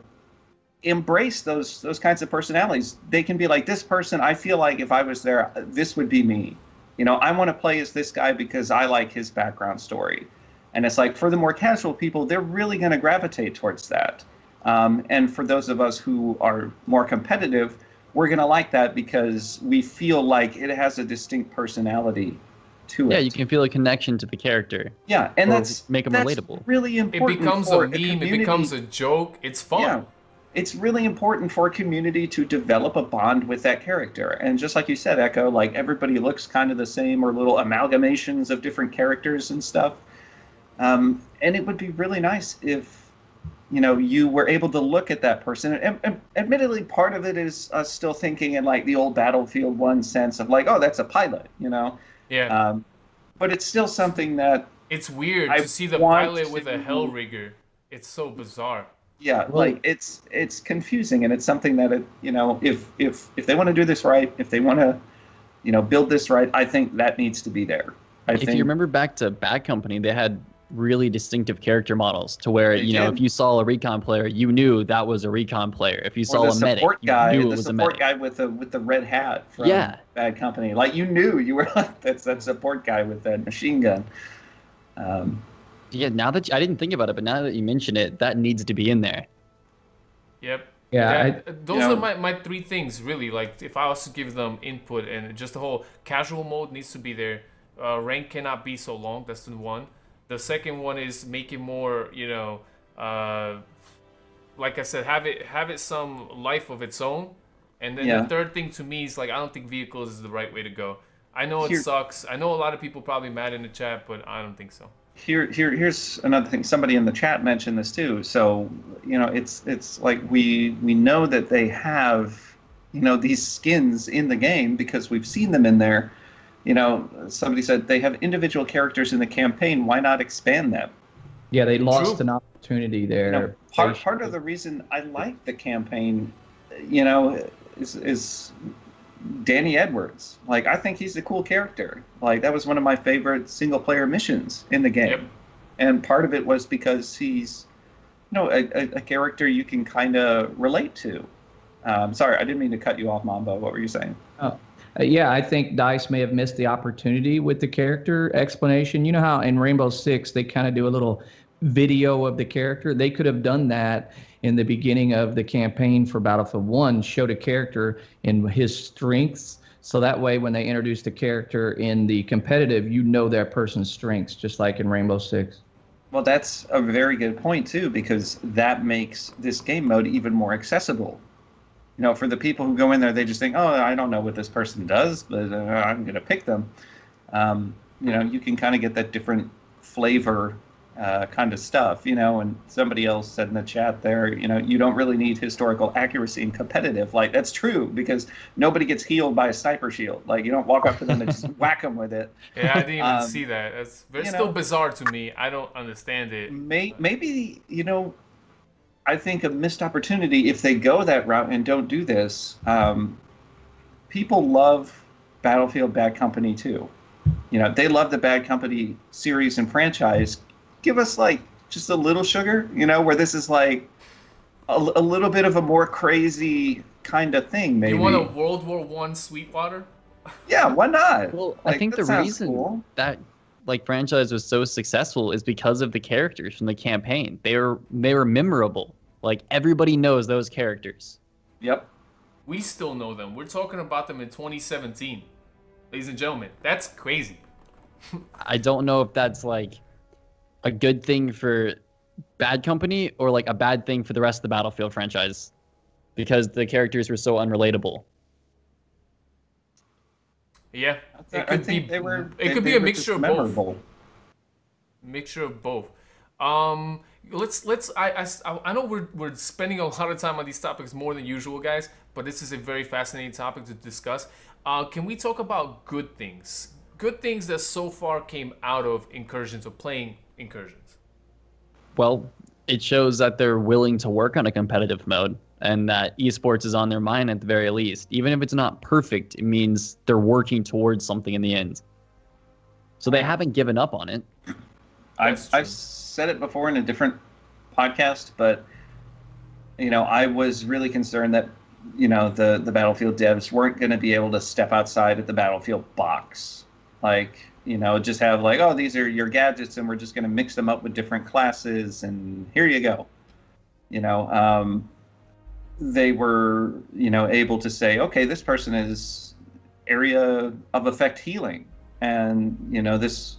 embrace those kinds of personalities. They can be like, this person, I feel like if I was there, this would be me. You know, I want to play as this guy because I like his background story. And it's like, for the more casual people, they're really going to gravitate towards that. And for those of us who are more competitive, we're going to like that because we feel like it has a distinct personality to it. Yeah, you can feel a connection to the character. Yeah, and make them relatable. Really important. It becomes a meme, it becomes a joke, it's fun. Yeah. It's really important for a community to develop a bond with that character. And just like you said, Echo, like, everybody looks kind of the same, or little amalgamations of different characters and stuff. And it would be really nice if, you know, you were able to look at that person. And admittedly, part of it is us still thinking in, like, the old Battlefield 1 sense of, like, oh, that's a pilot, you know? Yeah. But it's still something that... It's weird to see the pilot with a Hellrigger. It's so bizarre. Yeah, well, like, it's confusing, and it's something that, you know, if they want to do this right, if they want to, you know, build this right, I think that needs to be there. If you remember back to Bad Company, they had really distinctive character models to where, you know, if you saw a recon player, you knew that was a recon player. If you saw a medic, you knew it was a medic. The support guy with the red hat from Bad Company, like, you knew, you were like, that's that support guy with that machine gun. Yeah, now that I didn't think about it, but now that you mention it, that needs to be in there. Yep. Yeah. Those are my three things, really. Like, if I was to give them input, and just the whole casual mode needs to be there. Rank cannot be so long. That's the one. The second one is make it more, you know, like I said, have it some life of its own. And then the third thing to me is, like, I don't think vehicles is the right way to go. I know it sucks. I know a lot of people probably mad in the chat, but I don't think so. Here's another thing. Somebody in the chat mentioned this too. So, you know, it's like we know that they have, you know, these skins in the game because we've seen them in there. You know, somebody said they have individual characters in the campaign. Why not expand them? Yeah, they lost an opportunity there. You know, part of the reason I like the campaign, you know, is Danny Edwards. Like, I think he's a cool character. Like, that was one of my favorite single-player missions in the game. Yep. And part of it was because he's, you know, a character you can kind of relate to. Sorry, I didn't mean to cut you off, Mambo. What were you saying? Oh, yeah, I think DICE may have missed the opportunity with the character explanation. You know how in Rainbow Six they kind of do a little video of the character? They could have done that in the beginning of the campaign for Battlefield 1, showed a character and his strengths. So that way, when they introduce the character in the competitive, you know that person's strengths, just like in Rainbow Six. Well, that's a very good point, too, because that makes this game mode even more accessible. You know, for the people who go in there, they just think, oh, I don't know what this person does, but I'm going to pick them. You know, you can kind of get that different flavor kind of stuff, and somebody else said in the chat there, you don't really need historical accuracy in competitive. Like, that's true, because nobody gets healed by a sniper shield. Like, you don't walk up to them and just whack them with it. Yeah, I didn't even see that. It's still bizarre to me. I don't understand it. Maybe, I think a missed opportunity if they go that route and don't do this. People love Battlefield Bad Company too. They love the Bad Company series and franchise. Give us like just a little sugar, where this is like a little bit of a more crazy kind of thing. Maybe you want a World War I Sweetwater? Yeah, why not? Well, I think the reason that franchise was so successful is because of the characters from the campaign. They were memorable. Like, everybody knows those characters. Yep. We still know them. We're talking about them in 2017, ladies and gentlemen. That's crazy. I don't know if that's like a good thing for Bad Company or like a bad thing for the rest of the Battlefield franchise, because the characters were so unrelatable. Yeah, it could be. It could be a mixture of both. Mixture of both. Let's. I know we're spending a lot of time on these topics more than usual, guys. But this is a very fascinating topic to discuss. Can we talk about good things? Good things that so far came out of incursions or playing incursions. Well, it shows that they're willing to work on a competitive mode, and that esports is on their mind at the very least. Even if it's not perfect, it means they're working towards something in the end. So they haven't given up on it. I've said it before in a different podcast, but I was really concerned that the Battlefield devs weren't going to be able to step outside of the Battlefield box, like just have like, oh, these are your gadgets, and we're just going to mix them up with different classes, and here you go. They were able to say, okay, this person is area of effect healing, and this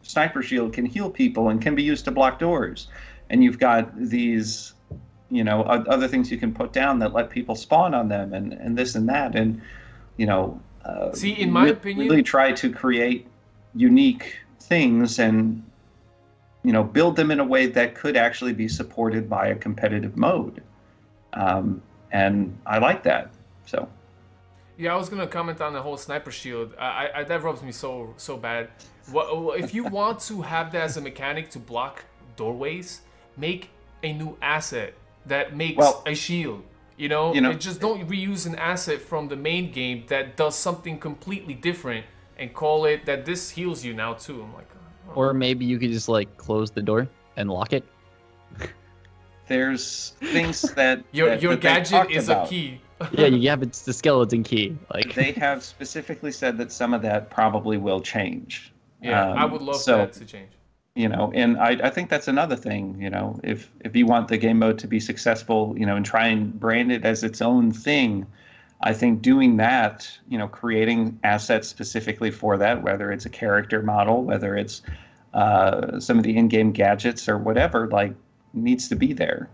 sniper shield can heal people and can be used to block doors, and you've got these other things you can put down that let people spawn on them, and this and that, and see, in my opinion, really try to create unique things and build them in a way that could actually be supported by a competitive mode, and I like that. So yeah, I was gonna comment on the whole sniper shield. I that rubs me so bad. If you want to have that as a mechanic to block doorways, make a new asset that makes a shield. Just don't reuse an asset from the main game that does something completely different and call it that this heals you now too. I'm like, oh. Or maybe you could just like close the door and lock it. There's things that your gadget is a key. Yeah, you have it's the skeleton key. Like, they have specifically said that some of that probably will change. Yeah, I would love that to change. And I think that's another thing, if you want the game mode to be successful, and try and brand it as its own thing, I think doing that, creating assets specifically for that, whether it's a character model, whether it's some of the in-game gadgets or whatever, like, needs to be there.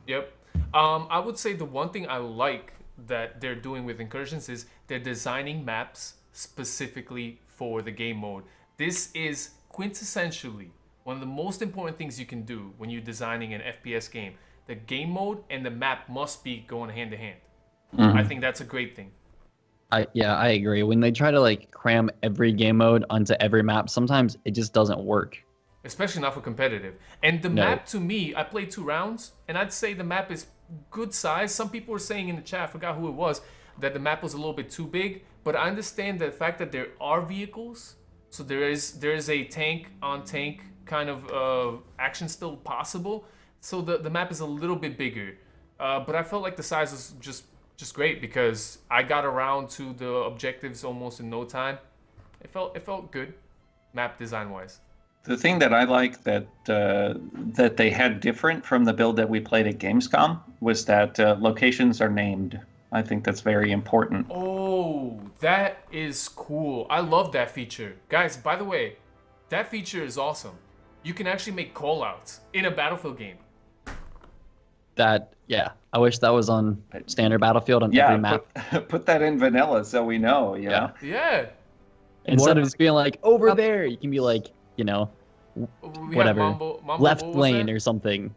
Yep. I would say the one thing I like that they're doing with incursions is they're designing maps specifically for the game mode. This is quintessentially one of the most important things you can do when you're designing an FPS game. The game mode and the map must be going hand in hand. Mm-hmm. I think that's a great thing. I agree. When they try to like cram every game mode onto every map, sometimes it just doesn't work. Especially not for competitive. And the map, to me, I played 2 rounds, and I'd say the map is good size. Some people were saying in the chat, I forgot who it was, that the map was a little bit too big. But I understand the fact that there are vehicles, so there is a tank on tank kind of action still possible. So the map is a little bit bigger. But I felt like the size was just great because I got around to the objectives almost in no time. It felt good, map design wise. The thing that I like that they had different from the build that we played at Gamescom was that locations are named. I think that's very important. Oh, that is cool. I love that feature. Guys, by the way, that feature is awesome. You can actually make callouts in a Battlefield game. I wish that was on standard Battlefield on every map. Put that in vanilla so we know, you know? Yeah. Instead of just being like, over there, you can be like, We have whatever, Mambo, left what was lane that? or something.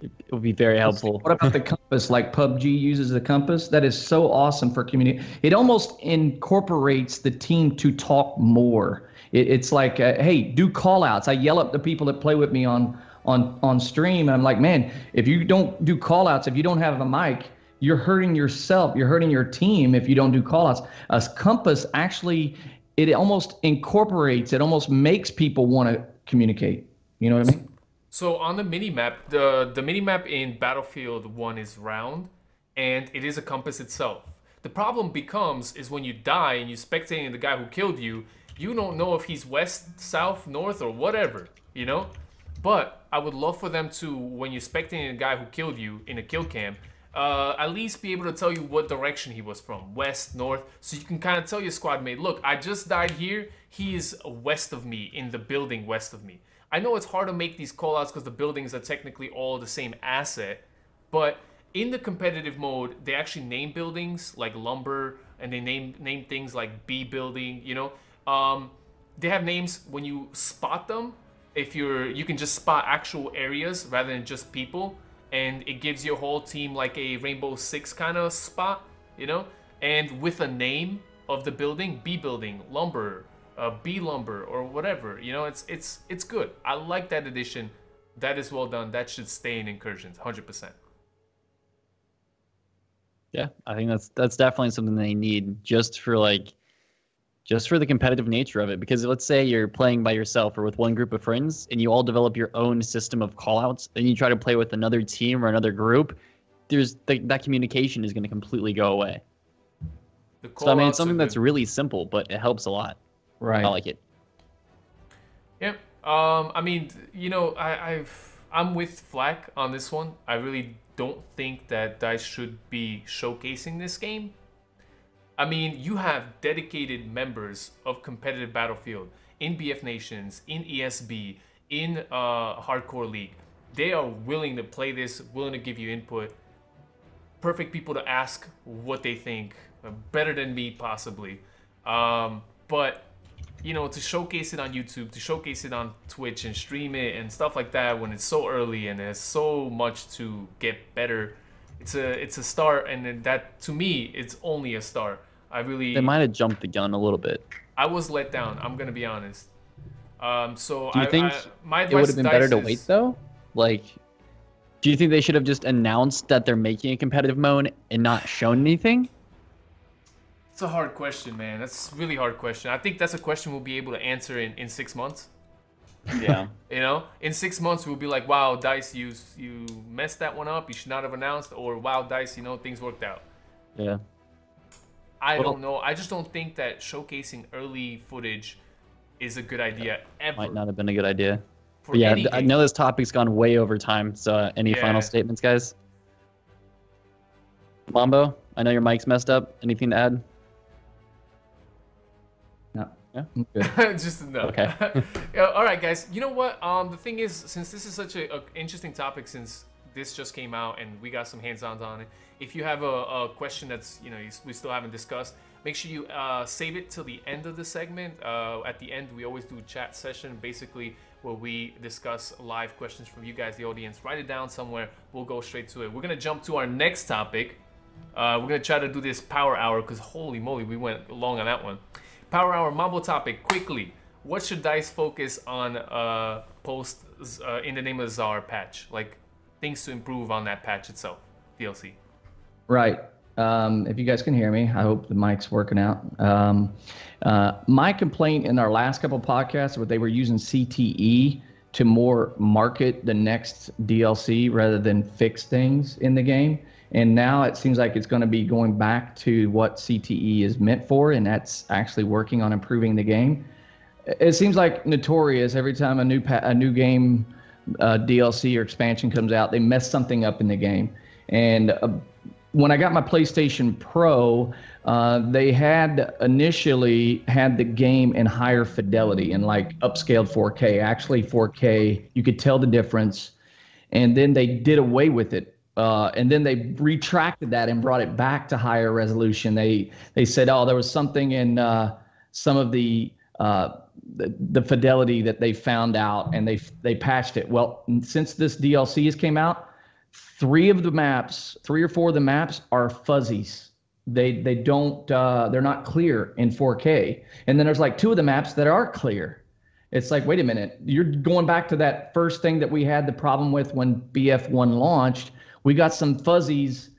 It would be very helpful. What about the compass? Like PUBG uses the compass. That is so awesome for community. It almost incorporates the team to talk more. It's like, hey, do call outs. I yell at the people that play with me on stream. And I'm like, man, if you don't do call outs, if you don't have a mic, you're hurting yourself. You're hurting your team if you don't do call outs. A compass actually, it almost incorporates, it almost makes people want to communicate. You know what I mean? So on the mini-map, the mini-map in Battlefield 1 is round, and it is a compass itself. The problem becomes is when you die and you're spectating the guy who killed you, you don't know if he's west, south, north, or whatever, you know? But I would love for them to, when you're spectating a guy who killed you in a kill cam, at least be able to tell you what direction he was from, west, north, so you can kind of tell your squad mate, look, I just died here, he is west of me, in the building west of me. I know it's hard to make these callouts because the buildings are technically all the same asset, but in the competitive mode, they actually name buildings like lumber, and they name things like B building, you know? They have names when you spot them. If you can just spot actual areas rather than just people, and it gives your whole team like a Rainbow Six kind of spot, you know? And with a name of the building, B building, lumber, B lumber, or whatever, you know, it's good. I like that addition. That is well done. That should stay in Incursions, 100%. Yeah, I think that's definitely something they need just for the competitive nature of it. Because let's say you're playing by yourself or with one group of friends and you all develop your own system of callouts, and you try to play with another team or another group, that communication is going to completely go away. So I mean, it's something that's really simple, but it helps a lot. Right. I like it. Yeah. I mean, you know, I'm with Flak on this one. I really don't think that DICE should be showcasing this game. I mean, you have dedicated members of competitive Battlefield in BF Nations, in ESB, in Hardcore League. They are willing to play this, willing to give you input. Perfect people to ask what they think. Better than me, possibly. But you know, to showcase it on YouTube, to showcase it on Twitch and stream it and stuff like that when it's so early and there's so much to get better, it's a start, and that, to me, it's only a start. They might have jumped the gun a little bit. I was let down, I'm gonna be honest. So do you think my it would have been better to is, wait though? Like, do you think they should have just announced that they're making a competitive mode and not shown anything? It's a hard question, man. That's a really hard question. I think that's a question we'll be able to answer in 6 months. Yeah. You know, in 6 months we'll be like, wow, DICE, you messed that one up. You should not have announced. Or wow, DICE, you know, things worked out. Yeah. I don't know. I just don't think that showcasing early footage is a good idea ever. Might not have been a good idea. For But yeah, any I game. know this topic's gone way over time. So any Yeah. final statements, guys? Mambo, I know your mic's messed up. Anything to add? No. Yeah. I'm good. Just no. Okay. Yeah, all right, guys. You know what? The thing is, since this is such a interesting topic, since this just came out and we got some hands-ons on it, if you have a question that's, you know, we still haven't discussed, make sure you save it till the end of the segment. At the end, we always do a chat session, basically, where we discuss live questions from you guys, the audience. Write it down somewhere. We'll go straight to it. We're gonna jump to our next topic. We're gonna try to do this power hour because holy moly, we went long on that one. Power hour Mambo topic quickly. What should DICE focus on post in the name of Czar patch? Like things to improve on that patch itself, DLC. Right. If you guys can hear me, I hope the mic's working out. My complaint in our last couple podcasts was they were using CTE to more market the next DLC rather than fix things in the game. And now it seems like it's going to be going back to what CTE is meant for, and that's actually working on improving the game. It seems like notorious every time a new game DLC or expansion comes out, they mess something up in the game. And when I got my PlayStation Pro, they had initially had the game in higher fidelity and like upscaled 4K, actually 4K. You could tell the difference. And then they did away with it. And then they retracted that and brought it back to higher resolution. They said, oh, there was something in some of the the fidelity that they found out, and they patched it. Well, since this DLC has came out, 3 or 4 of the maps are fuzzies. They don't they're not clear in 4K. And then there's like 2 of the maps that are clear. It's like, wait a minute, you're going back to that first thing that we had the problem with when BF1 launched. We got some fuzzies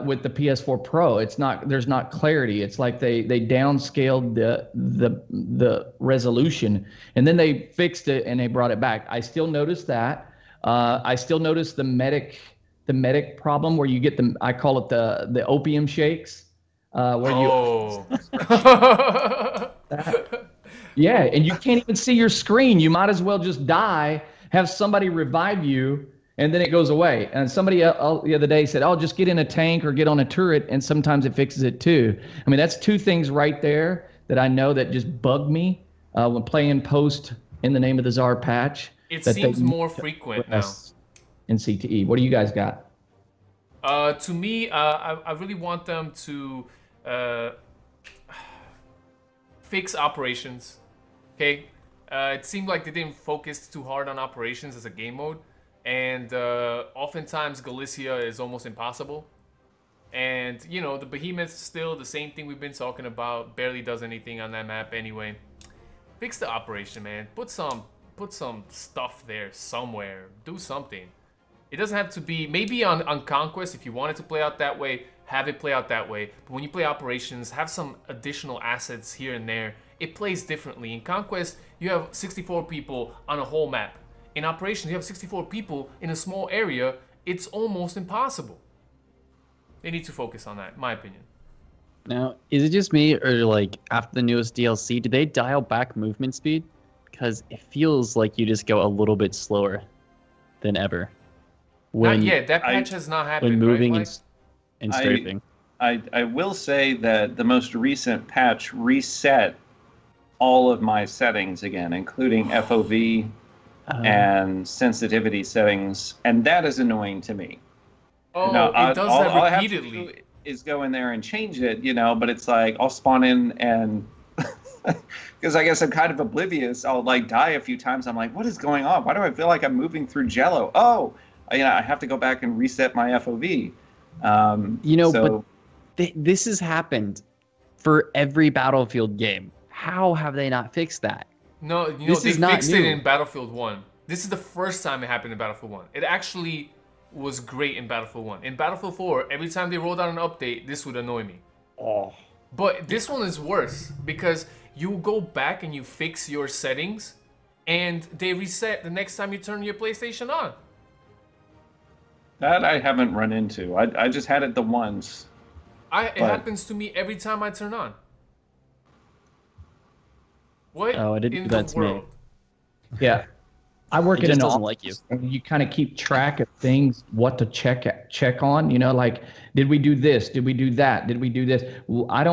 with the PS4 Pro. There's not clarity. It's like they downscaled the resolution, and then they fixed it and they brought it back. I still notice that. I still notice the medic problem where you get I call it the opium shakes, where yeah, and you can't even see your screen. You might as well just die, have somebody revive you, and then it goes away. And somebody the other day said, "Oh, just get in a tank or get on a turret," and sometimes it fixes it too. I mean, that's 2 things right there that I know that just bug me when playing post in the Name of the Czar patch. It seems more frequent now. In CTE. What do you guys got? To me, I really want them to fix operations. Okay, it seemed like they didn't focus too hard on operations as a game mode, and oftentimes Galicia is almost impossible. And you know, the Behemoth's still the same thing we've been talking about. Barely does anything on that map anyway. Fix the operation, man. Put some stuff there somewhere. Do something. It doesn't have to be, maybe on Conquest, if you want it to play out that way, have it play out that way. But when you play Operations, have some additional assets here and there. It plays differently. In Conquest, you have 64 people on a whole map. In Operations, you have 64 people in a small area. It's almost impossible. They need to focus on that, in my opinion. Now, is it just me, or like after the newest DLC, did they dial back movement speed? Because it feels like you just go a little bit slower than ever. Not yet. That patch has not happened. When moving right? and strafing. I will say that the most recent patch reset all of my settings again, including FOV and sensitivity settings, and that is annoying to me. Oh, it does that repeatedly. All I have to do is go in there and change it, but it's like I'll spawn in and because I guess I'm kind of oblivious. I'll like die a few times. I'm like, what is going on? Why do I feel like I'm moving through Jello? Oh, I have to go back and reset my FOV. But this has happened for every Battlefield game. How have they not fixed that? No, they fixed it in Battlefield 1. This is the first time it happened in Battlefield 1. It actually was great in Battlefield 1. In Battlefield 4, every time they rolled out an update, this would annoy me. Oh. But this one is worse because you go back and you fix your settings and they reset the next time you turn your PlayStation on. That I haven't run into. I just had it the once. It happens to me every time I turn on. What? Oh, I didn't do that to me. Yeah. I work in an office, like you. and you kind of keep track of things, what to check on. Like, did we do this? Did we do that? Did we do this? Well, it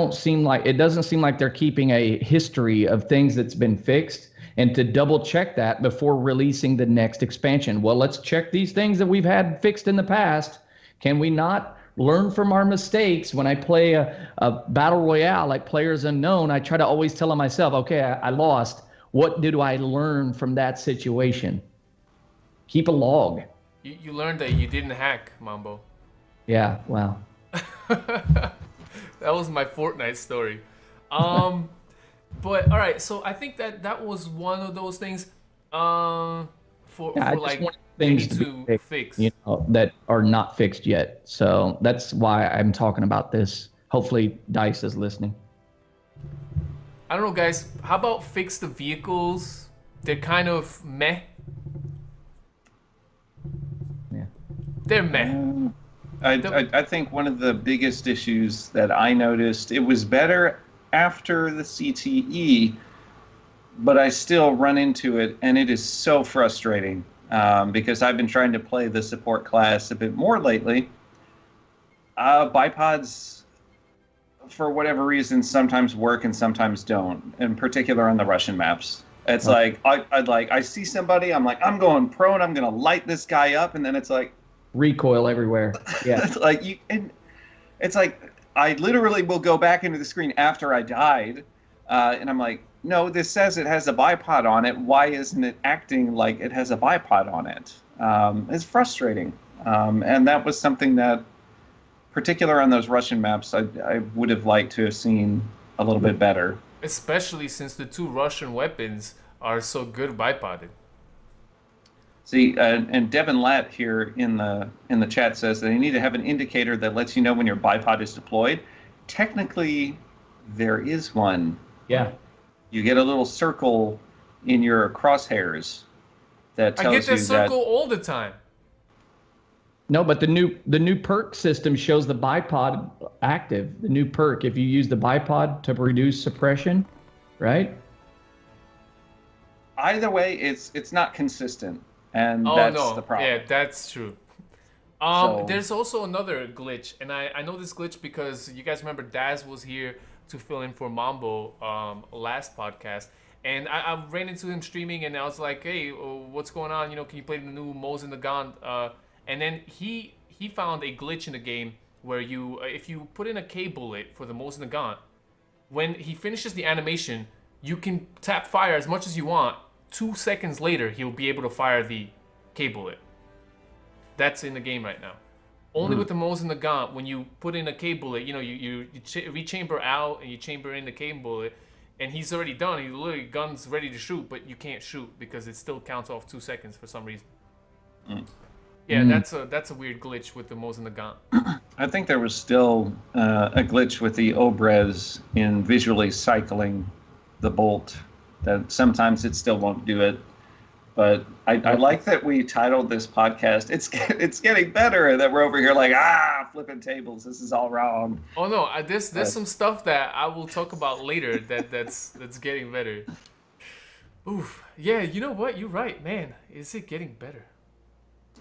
doesn't seem like they're keeping a history of things that's been fixed, and to double check that before releasing the next expansion. Well, let's check these things that we've had fixed in the past. Can we not learn from our mistakes? When I play a battle royale like Players Unknown, I try to always tell myself, okay, I lost. What did I learn from that situation? Keep a log. You learned that you didn't hack, Mambo. Yeah, wow. That was my Fortnite story. But all right, so I think that was one of those things for like things to fix. That are not fixed yet. So that's why I'm talking about this. Hopefully DICE is listening. I don't know, guys. How about fix the vehicles? They're kind of meh. Yeah. They're meh. I think one of the biggest issues that I noticed, it was better after the CTE, but I still run into it, and it is so frustrating because I've been trying to play the support class a bit more lately. Bipods, for whatever reason, sometimes work and sometimes don't, in particular on the Russian maps. It's like, I see somebody, I'm like, I'm going prone, I'm going to light this guy up, and then it's like... recoil everywhere. Yeah. It's like, I literally will go back into the screen after I died, and I'm like, no, this says it has a bipod on it. Why isn't it acting like it has a bipod on it? It's frustrating. And that was something that, particular on those Russian maps, I would have liked to have seen a little bit better. Especially since the two Russian weapons are so good bipoded. See, and Devin Latt here in the chat says that you need to have an indicator that lets you know when your bipod is deployed. Technically, there is one. Yeah. You get a little circle in your crosshairs that tells you that. I get that circle all the time. No, but the new perk system shows the bipod active. The new perk, if you use the bipod to reduce suppression, right? Either way, it's not consistent, and that's the problem. Yeah, that's true. There's also another glitch, and I know this glitch because you guys remember Daz was here to fill in for Mambo last podcast, and I ran into him streaming, and I was like, hey, what's going on? Can you play the new Moles in the Gaunt? And then he found a glitch in the game where if you put in a K bullet for the Moles in the Gaunt, when he finishes the animation, you can tap fire as much as you want. 2 seconds later, he'll be able to fire the K bullet. That's in the game right now. Only with the Moles in the Gaunt, when you put in a K bullet, you rechamber out and you chamber in the K bullet, and he's already done. He literally gun's ready to shoot, but you can't shoot because it still counts off 2 seconds for some reason. Yeah, that's a weird glitch with the Moles in the Gaunt. I think there was still a glitch with the Obrez in visually cycling the bolt, that sometimes it still won't do it. But I like that we titled this podcast, It's Getting Better, and that we're over here like, flipping tables. This is all wrong. Oh, no, there's some stuff that I will talk about later that's getting better. Oof. Yeah, you know what? You're right, man. Is it getting better?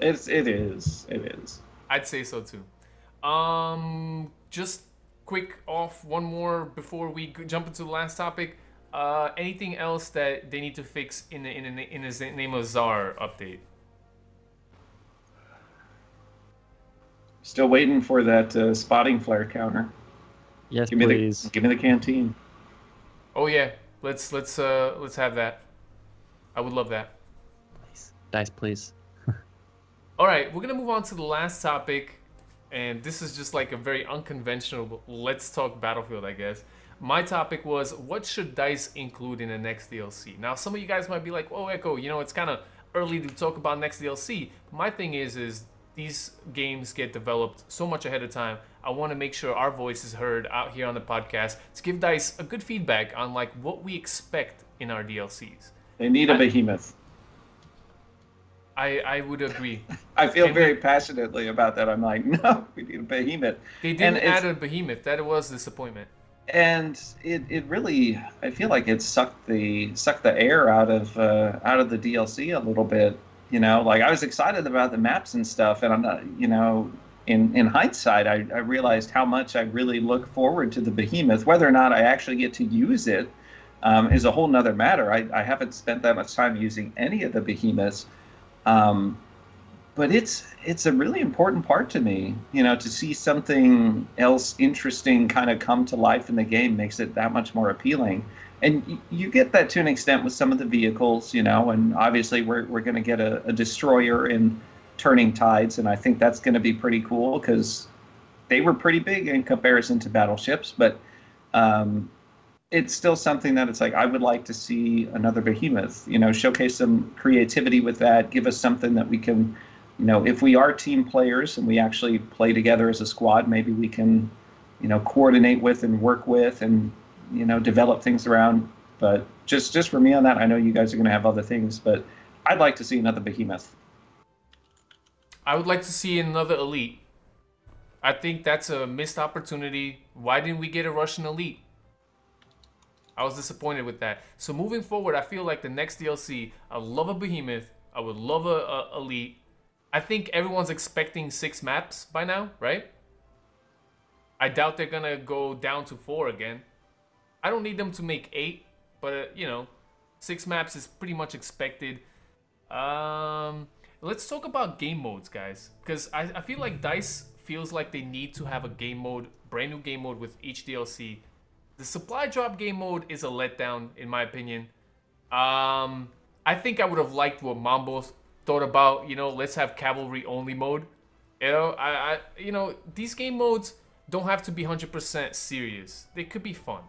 It is. I'd say so too. Just quick off one more before we jump into the last topic. Anything else that they need to fix in the Name of Czar update? Still waiting for that spotting flare counter. Yes, give me please. Give me the canteen. Oh yeah, let's have that. I would love that. Please. Dice, please. All right, we're gonna move on to the last topic, and this is just like a very unconventional. Let's talk Battlefield, I guess. My topic was, what should DICE include in the next DLC? Now, some of you guys might be like, oh, Echo, it's kind of early to talk about next DLC. My thing is these games get developed so much ahead of time. I want to make sure our voice is heard out here on the podcast to give DICE a good feedback on like what we expect in our DLCs. They need a behemoth. I would agree. I feel very passionately about that. I'm like, no, we need a behemoth. They didn't add a behemoth. That was a disappointment. And it really, I feel like it sucked the air out of the DLC a little bit. Like I was excited about the maps and stuff, and I'm not, in hindsight, I realized how much I really look forward to the behemoth. Whether or not I actually get to use it is a whole nother matter. I haven't spent that much time using any of the behemoths. But it's a really important part to me, to see something else interesting kind of come to life in the game makes it that much more appealing. And you get that to an extent with some of the vehicles, and obviously we're going to get a destroyer in Turning Tides, and I think that's going to be pretty cool because they were pretty big in comparison to battleships, but it's still something that it's like I would like to see another behemoth, showcase some creativity with that, give us something that we can, if we are team players and we actually play together as a squad, maybe we can, coordinate with and work with and, develop things around. But just for me on that, I know you guys are going to have other things, but I'd like to see another behemoth. I would like to see another elite. I think that's a missed opportunity. Why didn't we get a Russian elite? I was disappointed with that. So moving forward, I feel like the next DLC, I love a behemoth. I would love a elite. I think everyone's expecting 6 maps by now, right? I doubt they're gonna go down to 4 again. I don't need them to make 8, but 6 maps is pretty much expected. Let's talk about game modes, guys, because I feel like DICE feels like they need to have a game mode, brand new game mode with each DLC. The supply drop game mode is a letdown, in my opinion. I think I would have liked what Mambo thought about, let's have cavalry only mode. These game modes don't have to be 100% serious. They could be fun.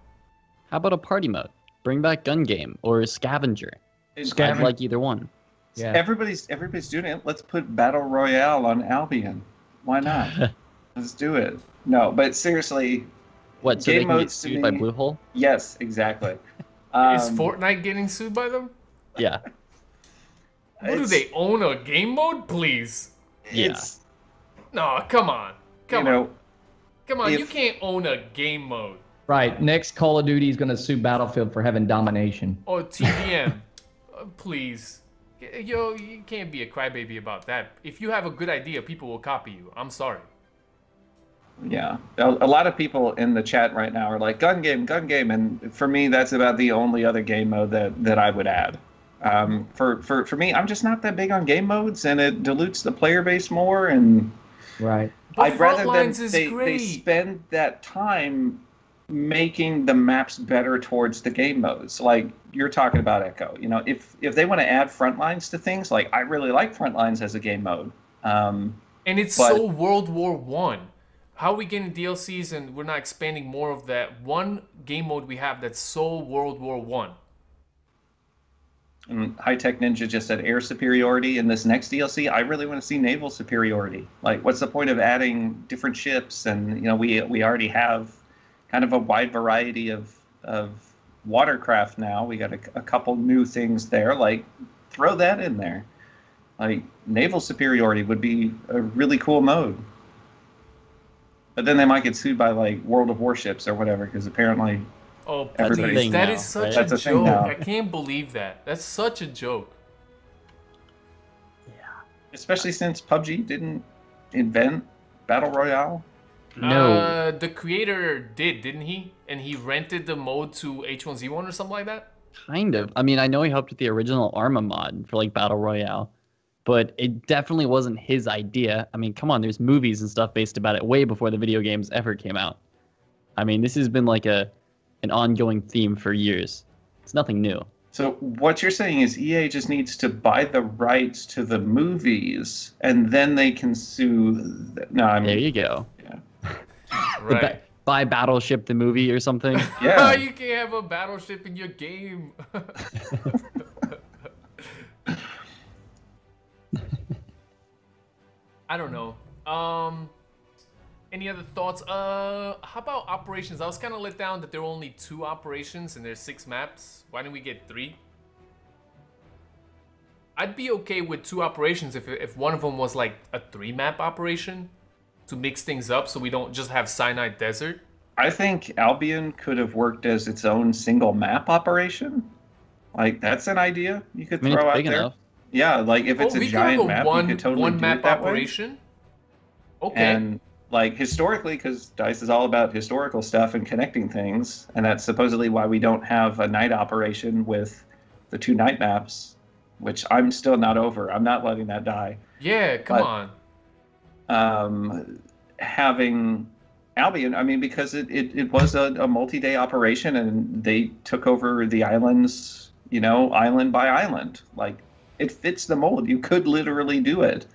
How about a party mode? Bring back gun game or scavenger. I'd like either one. Yeah. Everybody's doing it. Let's put Battle Royale on Albion. Why not? Let's do it. No, but seriously. What, so they can get sued by Bluehole? Yes, exactly. Is Fortnite getting sued by them? Yeah. What, do they own a game mode? Please. Yeah. No, come on. Come on. If- You can't own a game mode. Right. Next Call of Duty is going to sue Battlefield for having domination. Or TVM. Please. You can't be a crybaby about that. If you have a good idea, people will copy you. I'm sorry. Yeah, a lot of people in the chat right now are like, gun game, and for me, that's about the only other game mode that I would add. For me, I'm just not that big on game modes, and it dilutes the player base more, and right. But I'd rather Frontlines than is they great. spend that time making the maps better towards the game modes. Like you're talking about Echo. If they want to add Frontlines to things, like I really like Frontlines as a game mode. And it's so World War One. How are we getting DLCs and we're not expanding more of that one game mode we have that's so World War One? High Tech Ninja just said air superiority in this next DLC. I really want to see naval superiority. Like, what's the point of adding different ships? And we already have kind of a wide variety of watercraft now. We got a couple new things there. Like, throw that in there. Like, naval superiority would be a really cool mode. But then they might get sued by like World of Warships or whatever, because apparently please, that is such a joke. Now. I can't believe that. That's such a joke. Yeah. Especially since PUBG didn't invent Battle Royale. No. The creator didn't he? And he rented the mode to H1Z1 or something like that? Kind of. I mean, I know he helped with the original Arma mod for like Battle Royale, but it definitely wasn't his idea. I mean, come on, there's movies and stuff based about it way before the video games ever came out. I mean, this has been like an ongoing theme for years. It's nothing new. So what you're saying is EA just needs to buy the rights to the movies, and then they can sue. There you go. Yeah. Right. Buy Battleship the movie or something. Yeah. You can't have a battleship in your game. I don't know. Any other thoughts? How about operations? I was kind of let down that there were only 2 operations and there's 6 maps. Why didn't we get 3? I'd be okay with 2 operations if one of them was like a 3-map operation to mix things up so we don't just have Sinai Desert. I think Albion could have worked as its own single map operation. Like, that's an idea you could throw it's out big there. enough. Yeah, like if it's a giant map, you could totally do it that operation. way. Okay. And like historically, because DICE is all about historical stuff and connecting things, and that's supposedly why we don't have a night operation with the 2 night maps, which I'm still not over. I'm not letting that die. Yeah, come on. Having Albion, I mean, because it was a multi-day operation, and they took over the islands, island by island. Like, it fits the mold. You could literally do it.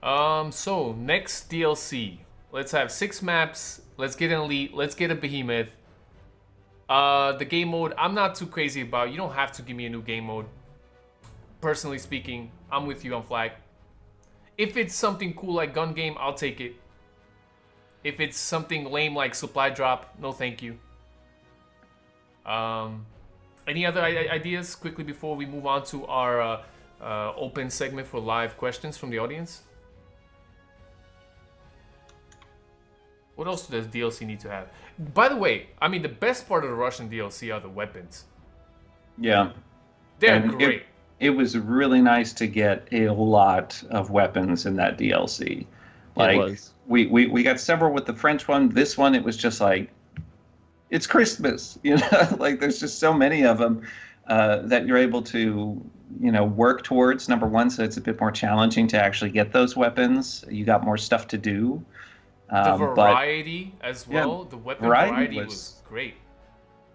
So next DLC. Let's have 6 maps. Let's get an elite. Let's get a behemoth. The game mode, I'm not too crazy about. You don't have to give me a new game mode. Personally speaking, I'm with you on Flag. If it's something cool like gun game, I'll take it. If it's something lame like supply drop, no thank you. Any other ideas quickly before we move on to our open segment for live questions from the audience? What else does DLC need to have? By the way, I mean, the best part of the Russian DLC are the weapons. Yeah. They're And great. It was really nice to get a lot of weapons in that DLC. Like, It was. We got several with the French one. This one, it was just like, it's Christmas, like there's just so many of them that you're able to, work towards, number one, so it's a bit more challenging to actually get those weapons. You got more stuff to do. The But variety as yeah, well. The weapon variety variety was great.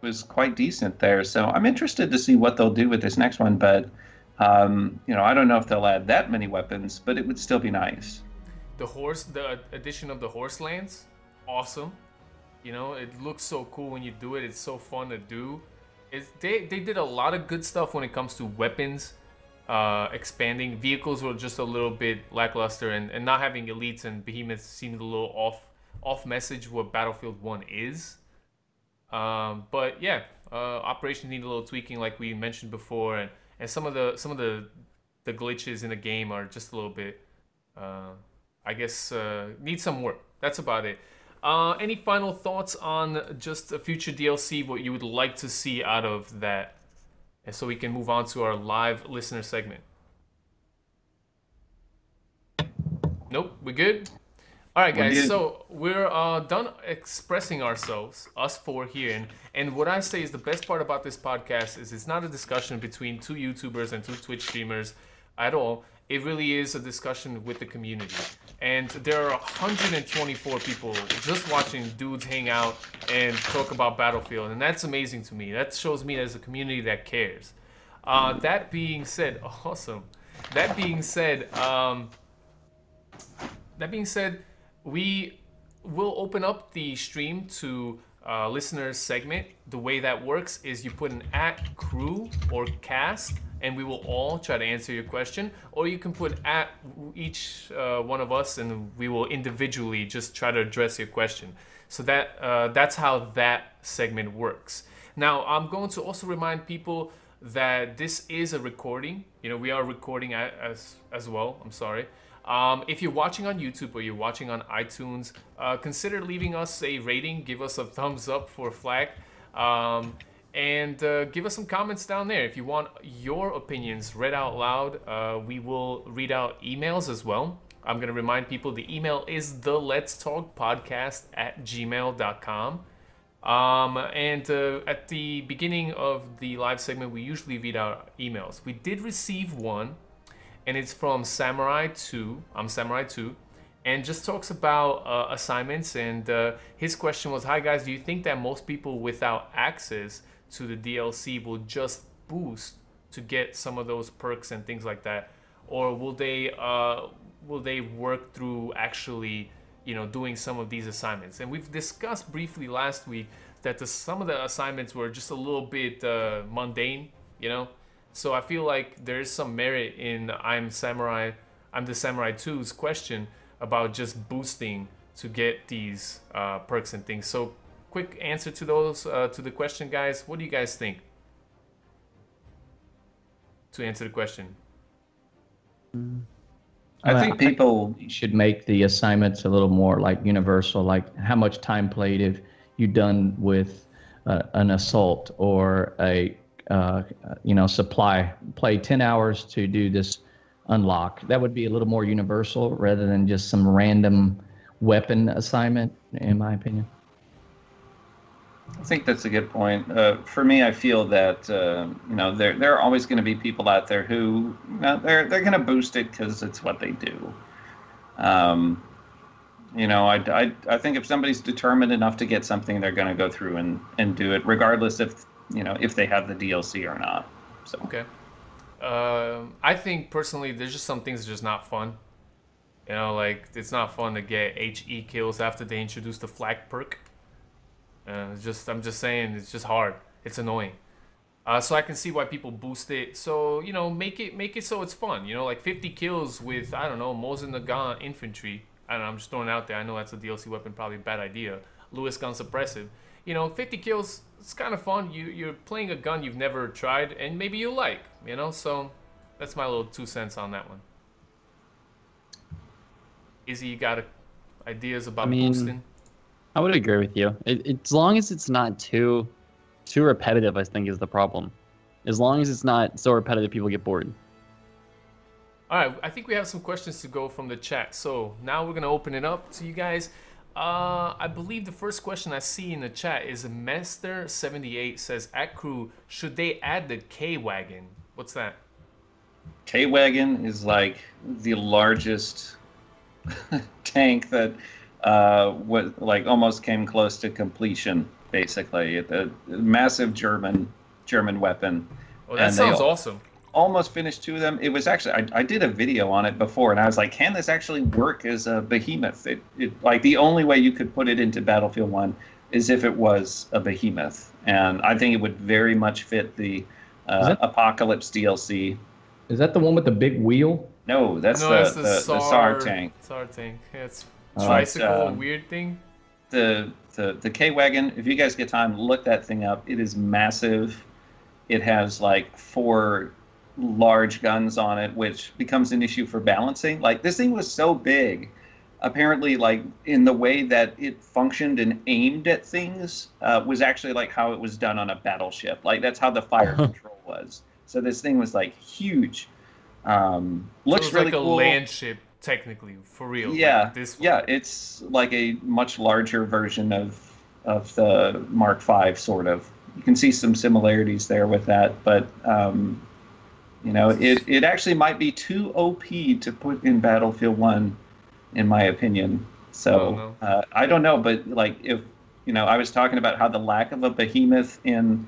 was quite decent there. So I'm interested to see what they'll do with this next one. But I don't know if they'll add that many weapons, but it would still be nice. The addition of the horse lance, awesome. It looks so cool when you do it. It's so fun to do. They did a lot of good stuff when it comes to weapons, expanding. Vehicles were just a little bit lackluster, and not having elites and behemoths seemed a little off message what Battlefield 1 is. But yeah, operations need a little tweaking, like we mentioned before, and some of the glitches in the game are just a little bit, I guess, need some work. That's about it. Any final thoughts on just a future DLC, what you would like to see out of that? And so we can move on to our live listener segment. Nope, we good? All right, guys, so we're done expressing ourselves, us four here. And what I say is the best part about this podcast is it's not a discussion between two YouTubers and two Twitch streamers at all. It really is a discussion with the community. And there are 124 people just watching dudes hang out and talk about Battlefield. And that's amazing to me. That shows me there's a community that cares. That being said, awesome. That being said, we will open up the stream to listeners segment. The way that works is you put an @crew or cast, and we will all try to answer your question. Or you can put each one of us, and we will individually just try to address your question. So that's how that segment works. Now, I'm going to also remind people that this is a recording. We are recording as well. I'm sorry. If you're watching on YouTube or you're watching on iTunes, consider leaving us a rating. Give us a thumbs up for Flak. And give us some comments down there. If you want your opinions read out loud, we will read out emails as well. I'm going to remind people the email is theletstalkpodcast@gmail.com. And at the beginning of the live segment, we usually read out emails. We did receive one, and it's from Samurai 2. I'm Samurai 2. And just talks about assignments. And his question was, hi guys, do you think that most people without access to the DLC will just boost to get some of those perks and things like that? Or will they work through actually, doing some of these assignments? And we've discussed briefly last week that some of the assignments were just a little bit mundane, So I feel like there is some merit in I'm the Samurai 2's question about just boosting to get these perks and things. So quick answer to those, to the question, guys. What do you guys think? To answer the question. I think people should make the assignments a little more like universal, like how much time played have you done with an assault or a supply, play 10 hours to do this unlock. That would be a little more universal rather than just some random weapon assignment, in my opinion. I think that's a good point. For me, I feel that there are always going to be people out there who they're going to boost it because it's what they do. I think if somebody's determined enough to get something, they're going to go through and do it, regardless if they have the DLC or not. So okay. I think personally, there's just some things that are just not fun. Like it's not fun to get HE kills after they introduce the flak perk. I'm just saying, it's just hard. It's annoying. So I can see why people boost it. So make it so it's fun. Like 50 kills with Mosin Nagant infantry. I don't know. I'm just throwing it out there. I know that's a DLC weapon, probably a bad idea. Lewis gun suppressive. 50 kills. It's kind of fun. You're playing a gun you've never tried and maybe you like. So that's my little 2 cents on that one. Izzy, you got ideas about boosting? I would agree with you. As long as it's not too repetitive, I think is the problem. As long as it's not so repetitive, people get bored. All right, I think we have some questions to go from the chat. So now we're gonna open it up to you guys. I believe the first question I see in the chat is Mester78 says, @crew, should they add the K-Wagon? What's that? K-Wagon is like the largest tank that was like almost came close to completion. Basically, the massive German weapon. Oh, that And sounds awesome. almost finished 2 of them. It was actually I did a video on it before, and I was like, can this actually work as a behemoth? It like the only way you could put it into Battlefield 1 is if it was a behemoth, and I think it would very much fit the Apocalypse DLC. Is that the one with the big wheel? No, that's the SAR tank. SAR tank. Yeah, it's Oh. tricycle, weird thing. The K-Wagon, if you guys get time, look that thing up. It is massive. It has like 4 large guns on it, which becomes an issue for balancing. Like, this thing was so big, apparently, like, in the way that it functioned and aimed at things was actually like how it was done on a battleship. Like, that's how the fire control was. So this thing was like huge. Looks it's really like a cool. land ship, technically, for real. Yeah, like this one. yeah, it's like a much larger version of the Mark V, sort of. You can see some similarities there with that, but you know, it actually might be too OP to put in Battlefield 1, in my opinion. So I don't know, but like, if you know, I was talking about how the lack of a behemoth in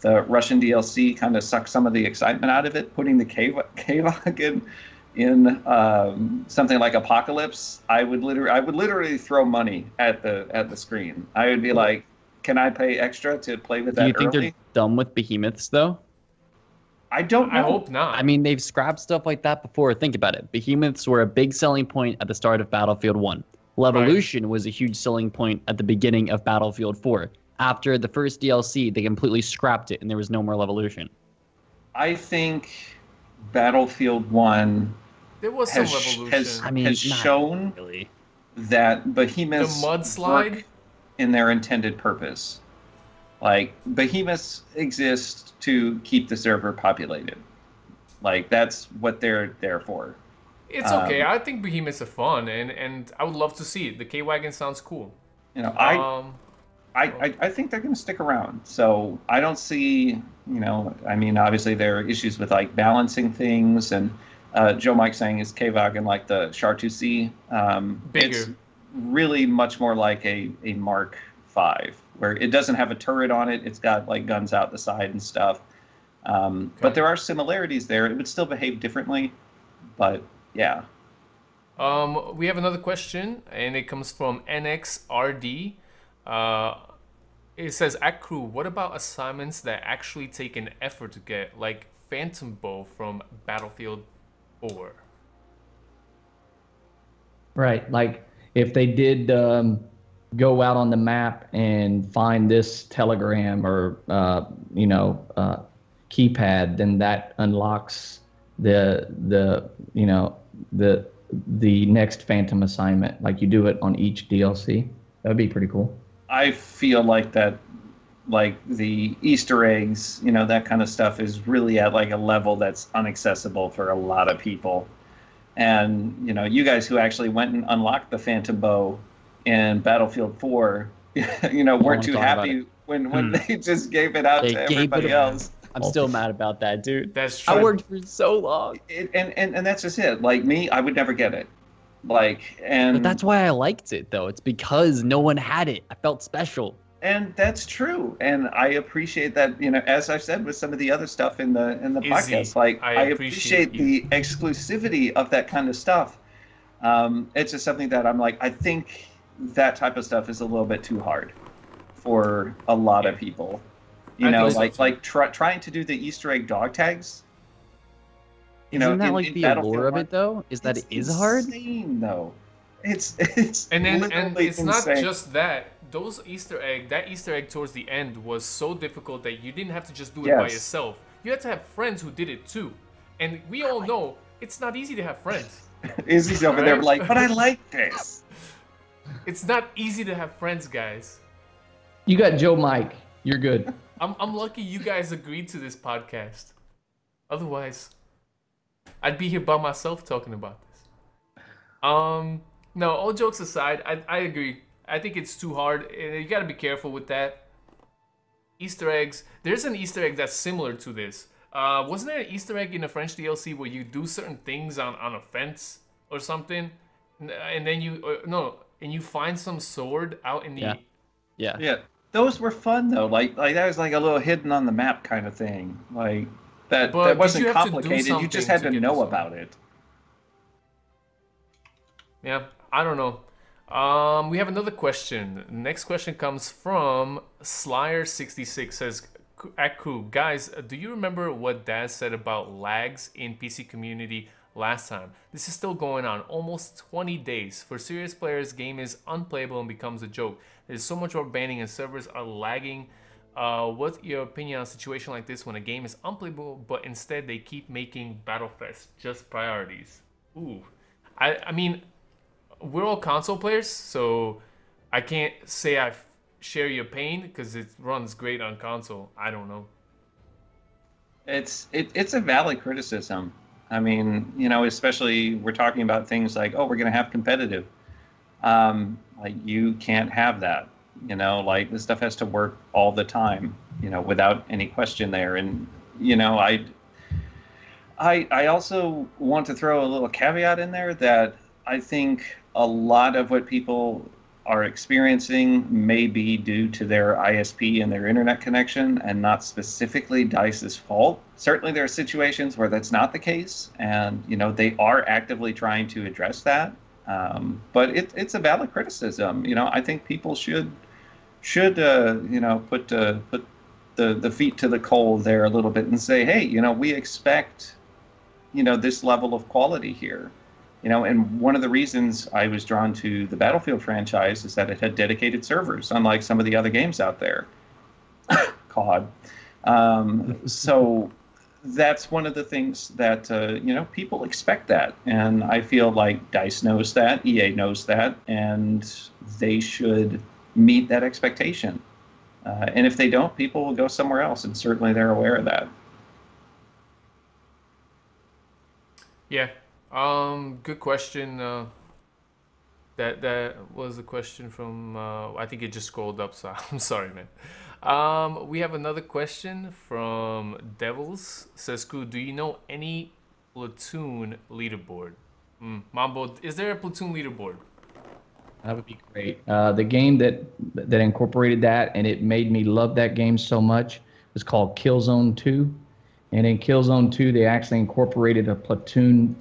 the Russian DLC kind of sucked some of the excitement out of it. Putting the K-Wagon in something like Apocalypse, I would literally throw money at the screen. I would be like, can I pay extra to play with that Do you think early? they're done with behemoths, though? I don't know. I hope not. I mean, they've scrapped stuff like that before. Think about it. Behemoths were a big selling point at the start of Battlefield 1. Levolution was a huge selling point at the beginning of Battlefield 4. After the first DLC, they completely scrapped it, and there was no more Levolution. I think Battlefield 1 there was some has, revolution. has not shown really. that the behemoths mudslide. work in their intended purpose. Like, behemoths exist to keep the server populated. Like, that's what they're there for. It's okay. I think behemoths are fun, and I would love to see it. The K-Wagon sounds cool. You know, I think they're going to stick around. So I don't see, you know, I mean, obviously there are issues with like balancing things, and Joe Mike saying is K-Wagon like the Char-2C. Bigger. It's really much more like a Mark V, where it doesn't have a turret on it. It's got like guns out the side and stuff. But there are similarities there. It would still behave differently, but yeah. We have another question, and it comes from NXRD. It says, at Crew, what about assignments that actually take an effort to get, like Phantom Bow from Battlefield 4? Right. Like if they did go out on the map and find this telegram or keypad, then that unlocks the next Phantom assignment. Like you do it on each DLC. That'd be pretty cool. I feel like that, like the Easter eggs, you know, that kind of stuff is really at like a level that's inaccessible for a lot of people. And, you know, you guys who actually went and unlocked the Phantom Bow in Battlefield 4, you know, weren't too happy when they just gave it out to everybody else. I'm still mad about that, dude. That's true. I worked for so long. And that's just it. Like me, I would never get it. Like, and But that's why I liked it, though. It's because no one had it. I felt special. And that's true, and I appreciate that. You know, as I've said with some of the other stuff in the podcast, like I appreciate the exclusivity of that kind of stuff. It's just something that I'm like, I think that type of stuff is a little bit too hard for a lot of people. You know, trying to do the Easter egg dog tags. You Isn't know, that like the allure of it, though? Is that it is hard? Insane, though. It's and it's insane. not just that. That Easter egg towards the end was so difficult that you didn't have to just do it by yourself. You had to have friends who did it too. And we all know it's not easy to have friends. Izzy's over there like, but I like this. It's not easy to have friends, guys. You got Joe Mike. You're good. I'm lucky you guys agreed to this podcast. Otherwise, I'd be here by myself talking about this. No, all jokes aside, I agree. I think it's too hard. You gotta be careful with that. Easter eggs. There's an Easter egg that's similar to this. Wasn't there an Easter egg in the French DLC where you do certain things on a fence or something? And then and you find some sword out in the... Yeah. Yeah, those were fun though. Like that was like a little hidden on the map kind of thing. Like that But that did wasn't you have to do complicated. You just something had to to get know the sword? about it. Yeah, I don't know. We have another question. Next question comes from Slyer66. Says, at crew, guys, do you remember what Daz said about lags in PC community last time? This is still going on, almost 20 days. For serious players, game is unplayable and becomes a joke. There's so much more banning and servers are lagging. What's your opinion on a situation like this when a game is unplayable, but instead they keep making Battlefest just priorities? Ooh, I mean, we're all console players, so I can't say I share your pain because it runs great on console. I don't know. It's a valid criticism. I mean, especially we're talking about things like, oh, we're going to have competitive. Like you can't have that. Like this stuff has to work all the time. Without any question there. And I also want to throw a little caveat in there that I think a lot of what people are experiencing may be due to their ISP and their internet connection and not specifically DICE's fault. Certainly there are situations where that's not the case, and they are actively trying to address that. But it's a valid criticism. I think people should put the feet to the coal there a little bit and say, hey, we expect this level of quality here. And one of the reasons I was drawn to the Battlefield franchise is that it had dedicated servers, unlike some of the other games out there. COD. So that's one of the things that, people expect that. And I feel like DICE knows that, EA knows that, and they should meet that expectation. And if they don't, people will go somewhere else, and certainly they're aware of that. Yeah. Good question. That was a question from I think it just scrolled up, so I'm sorry, man. We have another question from Devils. Says, "Crew, do you know any Platoon leaderboard?" Mambo, is there a Platoon leaderboard? That would be great. The game that incorporated that and it made me love that game so much was called Killzone 2. And in Killzone 2, they actually incorporated a platoon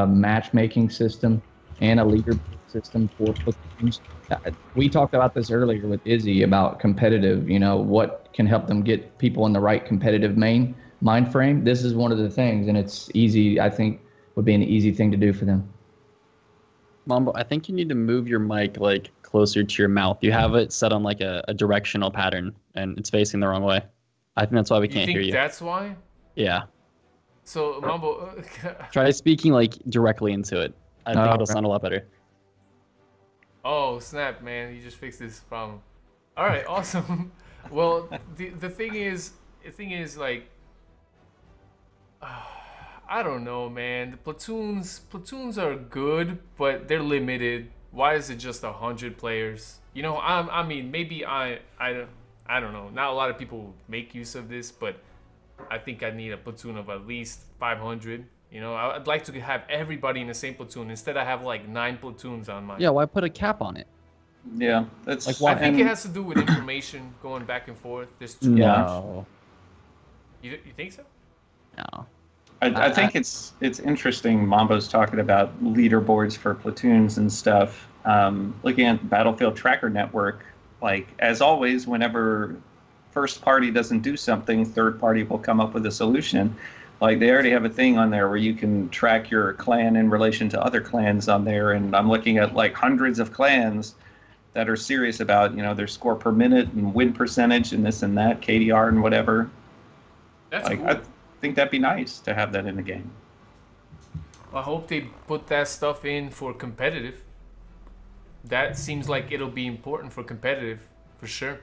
matchmaking system and a leaderboard system for platoons. We talked about this earlier with Izzy about competitive, what can help them get people in the right competitive mind frame. This is one of the things, and it's easy, I think, would be an easy thing to do for them. Mambo, I think you need to move your mic like closer to your mouth. You have it set on like a directional pattern, and it's facing the wrong way. I think that's why we can't hear you. That's why? Yeah. So, Mambo... Try speaking like directly into it. I think it'll sound a lot better. Oh, snap, man. You just fixed this problem. All right, awesome. Well, the thing is like... I don't know, man. The platoons are good, but they're limited. Why is it just 100 players? I mean, maybe I don't know. Not a lot of people make use of this, but I think I need a platoon of at least 500. I'd like to have everybody in the same platoon. Instead, I have like 9 platoons on mine. Yeah, why put a cap on it? Yeah, that's like why? I think it has to do with information going back and forth. There's too much. You think so? No. I think it's interesting. Mambo's talking about leaderboards for platoons and stuff. Looking at Battlefield Tracker Network, like as always, whenever first party doesn't do something, third party will come up with a solution. Like they already have a thing on there where you can track your clan in relation to other clans on there. And I'm looking at like hundreds of clans that are serious about their score per minute and win percentage and this and that, KDR and whatever. That's like, cool. I think that'd be nice to have that in the game. I hope they put that stuff in for competitive. That seems like it'll be important for competitive, for sure.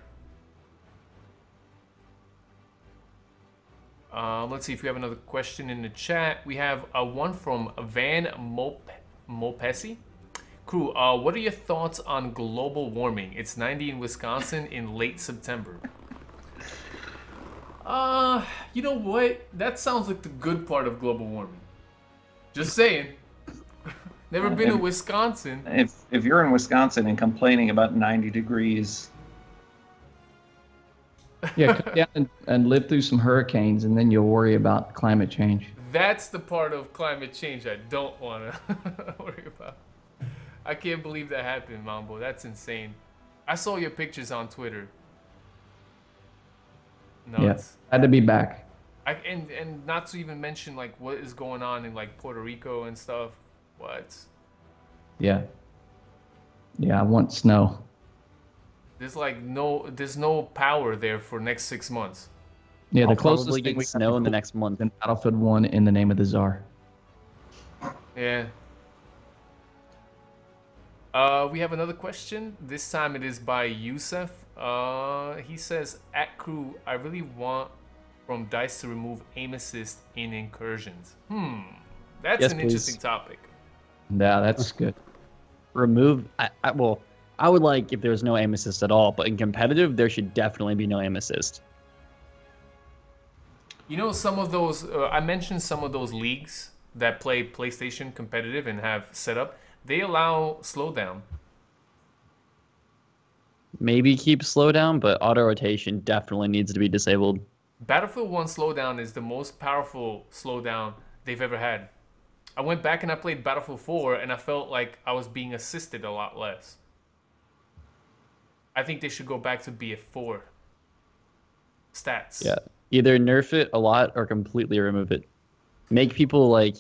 Let's see if we have another question in the chat. We have one from Van Mopesi. Crew, what are your thoughts on global warming? It's 90 in Wisconsin in late September. You know what? That sounds like the good part of global warming. Just saying. Never been to Wisconsin. If you're in Wisconsin and complaining about 90 degrees, Yeah, come down and live through some hurricanes, and then you'll worry about climate change. That's the part of climate change I don't want to worry about. I can't believe that happened, Mambo. That's insane. I saw your pictures on Twitter. No, Yeah, had to be back. and not to even mention like what is going on in like Puerto Rico and stuff. What? Yeah. Yeah, I want snow. There's no power there for next 6 months. Yeah, the I'll closest probably thing get we snow in the next month. in Battlefield 1 in the name of the Tsar. Yeah. We have another question. This time it is by Yusef. He says, at crew, I really want from DICE to remove aim assist in incursions. That's Yes, an please. interesting topic. Yeah, that's good. Remove. I would like if there's no aim assist at all, but in competitive, there should definitely be no aim assist. You know, some of those, I mentioned some of those leagues that play PlayStation competitive and have set up, they allow slowdown. Maybe keep slowdown, but auto rotation definitely needs to be disabled. Battlefield 1 slowdown is the most powerful slowdown they've ever had. I went back and I played Battlefield 4 and I felt like I was being assisted a lot less. I think they should go back to BF4 stats. Yeah. Either nerf it a lot or completely remove it. Make people like,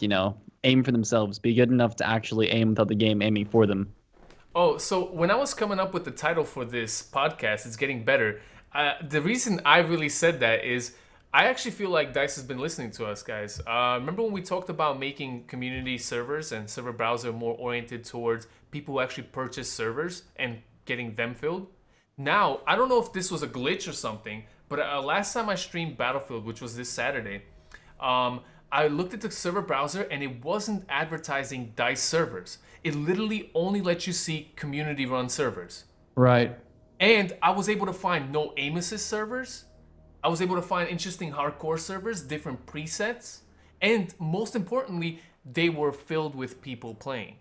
aim for themselves. Be good enough to actually aim without the game aiming for them. Oh, so when I was coming up with the title for this podcast, It's Getting Better, the reason I really said that is I actually feel like DICE has been listening to us, guys. Remember when we talked about making community servers and server browser more oriented towards people who actually purchase servers and getting them filled? Now, I don't know if this was a glitch or something, but last time I streamed Battlefield, which was this Saturday, I looked at the server browser and it wasn't advertising DICE servers. It literally only lets you see community run servers. Right. And I was able to find no aim assist servers. I was able to find interesting hardcore servers, different presets. And most importantly, they were filled with people playing.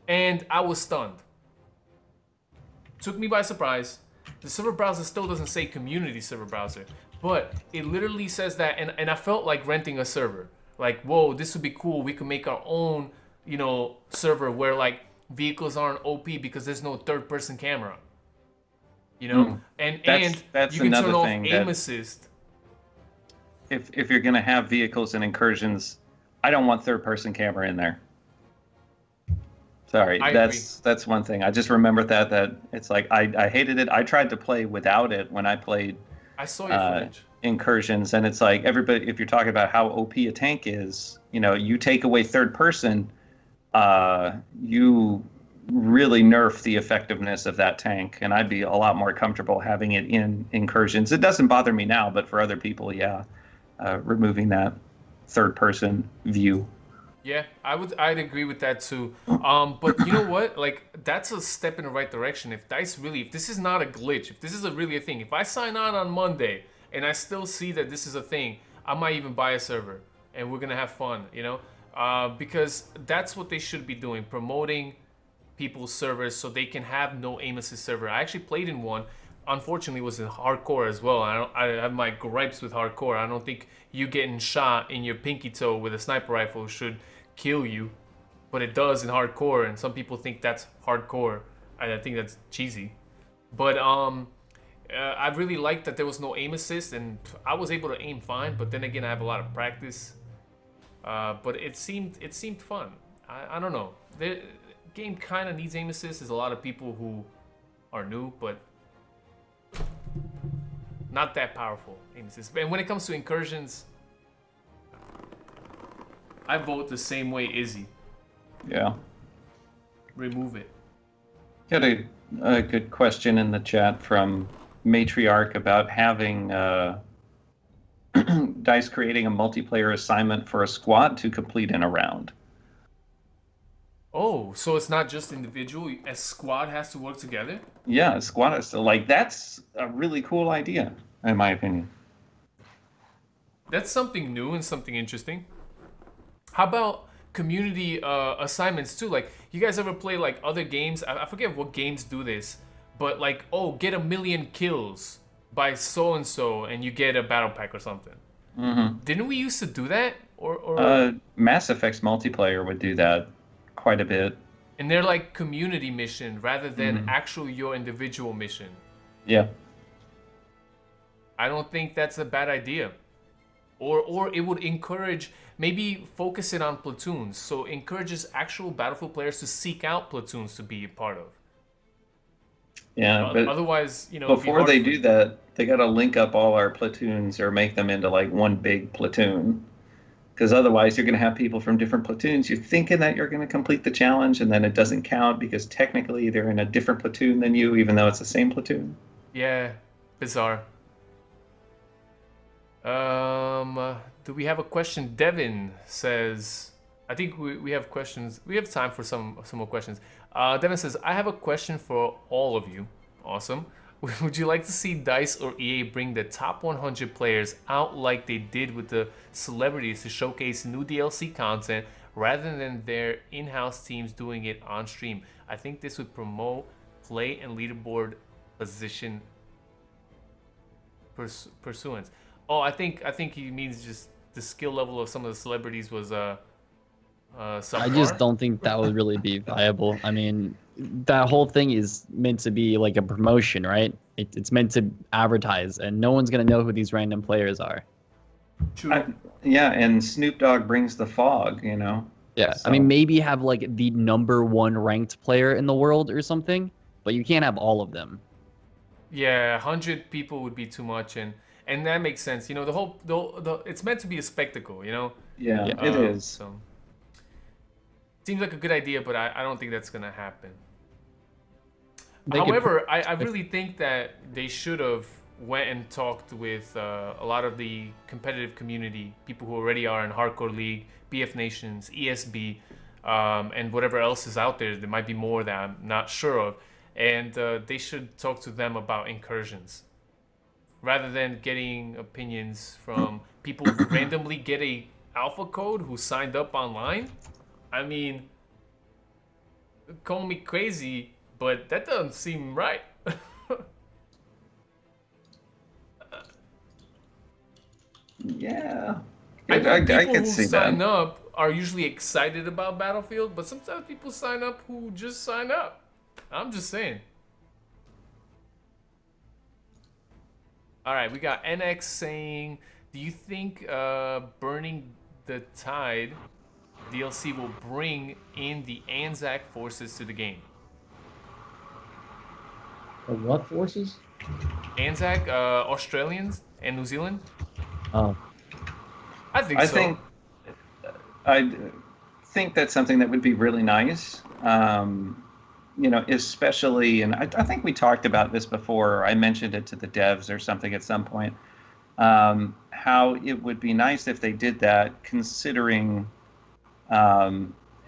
And I was stunned. Took me by surprise. The server browser still doesn't say community server browser, but it literally says that, and I felt like renting a server. Like, whoa, this would be cool. We could make our own, server where like vehicles aren't OP because there's no third-person camera. And that's you can another turn off thing aim that- assist. if you're going to have vehicles and incursions, I don't want third-person camera in there. Sorry, I that's one thing. I just remembered that it's like I hated it. I tried to play without it when I played I saw your footage. incursions, and it's like everybody. If you're talking about how OP a tank is, you take away third person, you really nerf the effectiveness of that tank. And I'd be a lot more comfortable having it in incursions. It doesn't bother me now, but for other people, yeah, removing that third person view. Yeah, I'd agree with that too. But you know what? Like, that's a step in the right direction. If this is not a glitch, if this is really a thing, if I sign on Monday and I still see that this is a thing, I might even buy a server and we're gonna have fun, because that's what they should be doing, promoting people's servers so they can have no aim assist server. I actually played in one. Unfortunately, it was in hardcore as well. I have my gripes with hardcore. I don't think you getting shot in your pinky toe with a sniper rifle should kill you, but it does in hardcore, and some people think that's hardcore. I think that's cheesy. But I really liked that there was no aim assist, and I was able to aim fine. But then again, I have a lot of practice. But it seemed fun. I don't know. The game kind of needs aim assist. There's a lot of people who are new, but not that powerful aim assist. And when it comes to incursions, I vote the same way Izzy. Yeah. Remove it. Got a good question in the chat from Matriarch about having DICE creating a multiplayer assignment for a squad to complete in a round. Oh, so it's not just individual. A squad has to work together? Yeah, a squad is that's a really cool idea, in my opinion. That's something new and something interesting. How about community assignments too. Like, you guys ever play like other games? I forget what games do this, but like, oh, get 1 million kills by so and so, and you get a battle pack or something. Mm-hmm. Didn't we used to do that? Or Mass Effect's multiplayer would do that quite a bit. and they're like community mission rather than actual your individual mission. Yeah. I don't think that's a bad idea. Or it would encourage, maybe focus it on platoons, so encourages actual Battlefield players to seek out platoons to be a part of. Yeah, but otherwise, you know, before they do that, they got to link up all our platoons or make them into like one big platoon. Because otherwise, you're going to have people from different platoons. You're thinking that you're going to complete the challenge, and then it doesn't count because technically they're in a different platoon than you, even though it's the same platoon. Yeah, bizarre. Do we have a question? Devin says, I think we have questions. We have time for some more questions. Devin says, I have a question for all of you. Awesome. Would you like to see DICE or EA bring the top 100 players out like they did with the celebrities to showcase new DLC content rather than their in-house teams doing it on stream? I think this would promote play and leaderboard position pursuance. Oh, I think he means just the skill level of some of the celebrities was subpar. I just don't think that would really be viable. I mean, that whole thing is meant to be like a promotion, right? It's meant to advertise, and no one's gonna know who these random players are. True. Yeah, and Snoop Dogg brings the fog, you know? Yeah, So- I mean, maybe have like the #1 ranked player in the world or something, but you can't have all of them. Yeah, 100 people would be too much, and that makes sense. You know, the it's meant to be a spectacle, you know? Yeah, it is. So seems like a good idea, but I don't think that's gonna happen. They could However, I really think that they should have went and talked with a lot of the competitive community, people who already are in Hardcore League, BF Nations, ESB, and whatever else is out there. There might be more that I'm not sure of. And they should talk to them about incursions. Rather than getting opinions from people who randomly get a alpha code who signed up online. I mean, call me crazy, but that doesn't seem right. Yeah. I know people can who see sign that. up are usually excited about Battlefield, but sometimes people sign up who just sign up. I'm just saying. All right, we got NX saying, do you think Burning the Tide DLC will bring in the Anzac forces to the game? The what forces? Anzac, Australians and New Zealand? Oh, I think so. I think that's something that would be really nice. You know, especially, and I think we talked about this before. I mentioned it to the devs or something at some point. How it would be nice if they did that, considering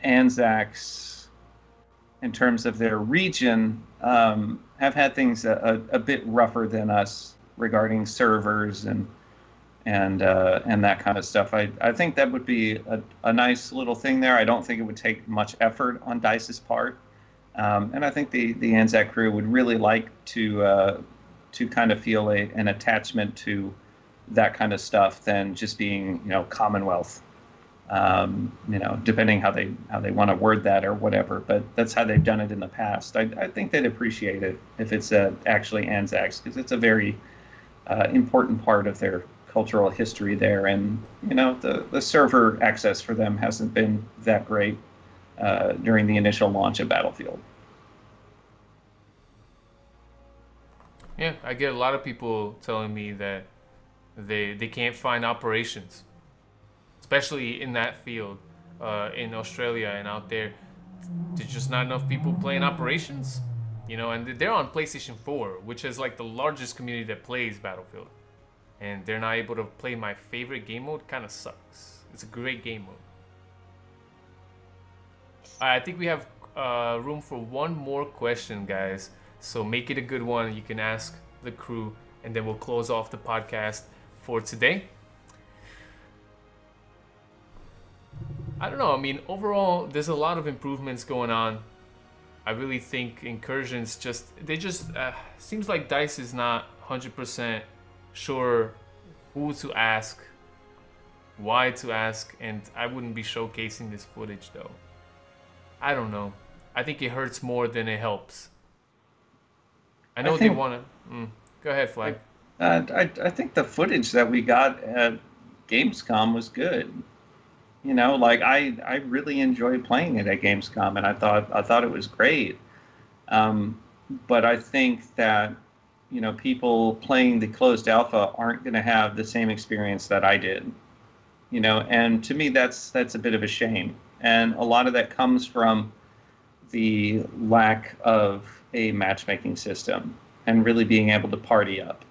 Anzacs, in terms of their region, have had things a bit rougher than us regarding servers and that kind of stuff. I think that would be a nice little thing there. I don't think it would take much effort on DICE's part. And I think the Anzac crew would really like to kind of feel an attachment to that kind of stuff than just being, you know, Commonwealth. You know, depending how they want to word that or whatever. But that's how they've done it in the past. I think they'd appreciate it if it's actually Anzacs, because it's a very important part of their cultural history there. And you know, the server access for them hasn't been that great during the initial launch of Battlefield. Yeah, I get a lot of people telling me that they can't find operations, especially in that field, in Australia and out there. There's just not enough people playing operations, you know, and they're on PlayStation 4, which is like the largest community that plays Battlefield. And they're not able to play my favorite game mode. Kind of sucks. It's a great game mode. I think we have room for one more question, guys. So make it a good one. You can ask the crew, and then we'll close off the podcast for today. I don't know. I mean, overall, there's a lot of improvements going on. I really think incursions seems like DICE is not 100% sure who to ask, why to ask, and I wouldn't be showcasing this footage though. I don't know. I think it hurts more than it helps. I know they want to. Go ahead, Flag. I think the footage that we got at Gamescom was good. You know, like I really enjoyed playing it at Gamescom, and I thought it was great. But I think that, you know, people playing the closed alpha aren't going to have the same experience that I did. You know, and to me that's a bit of a shame. And a lot of that comes from the lack of a matchmaking system and really being able to party up.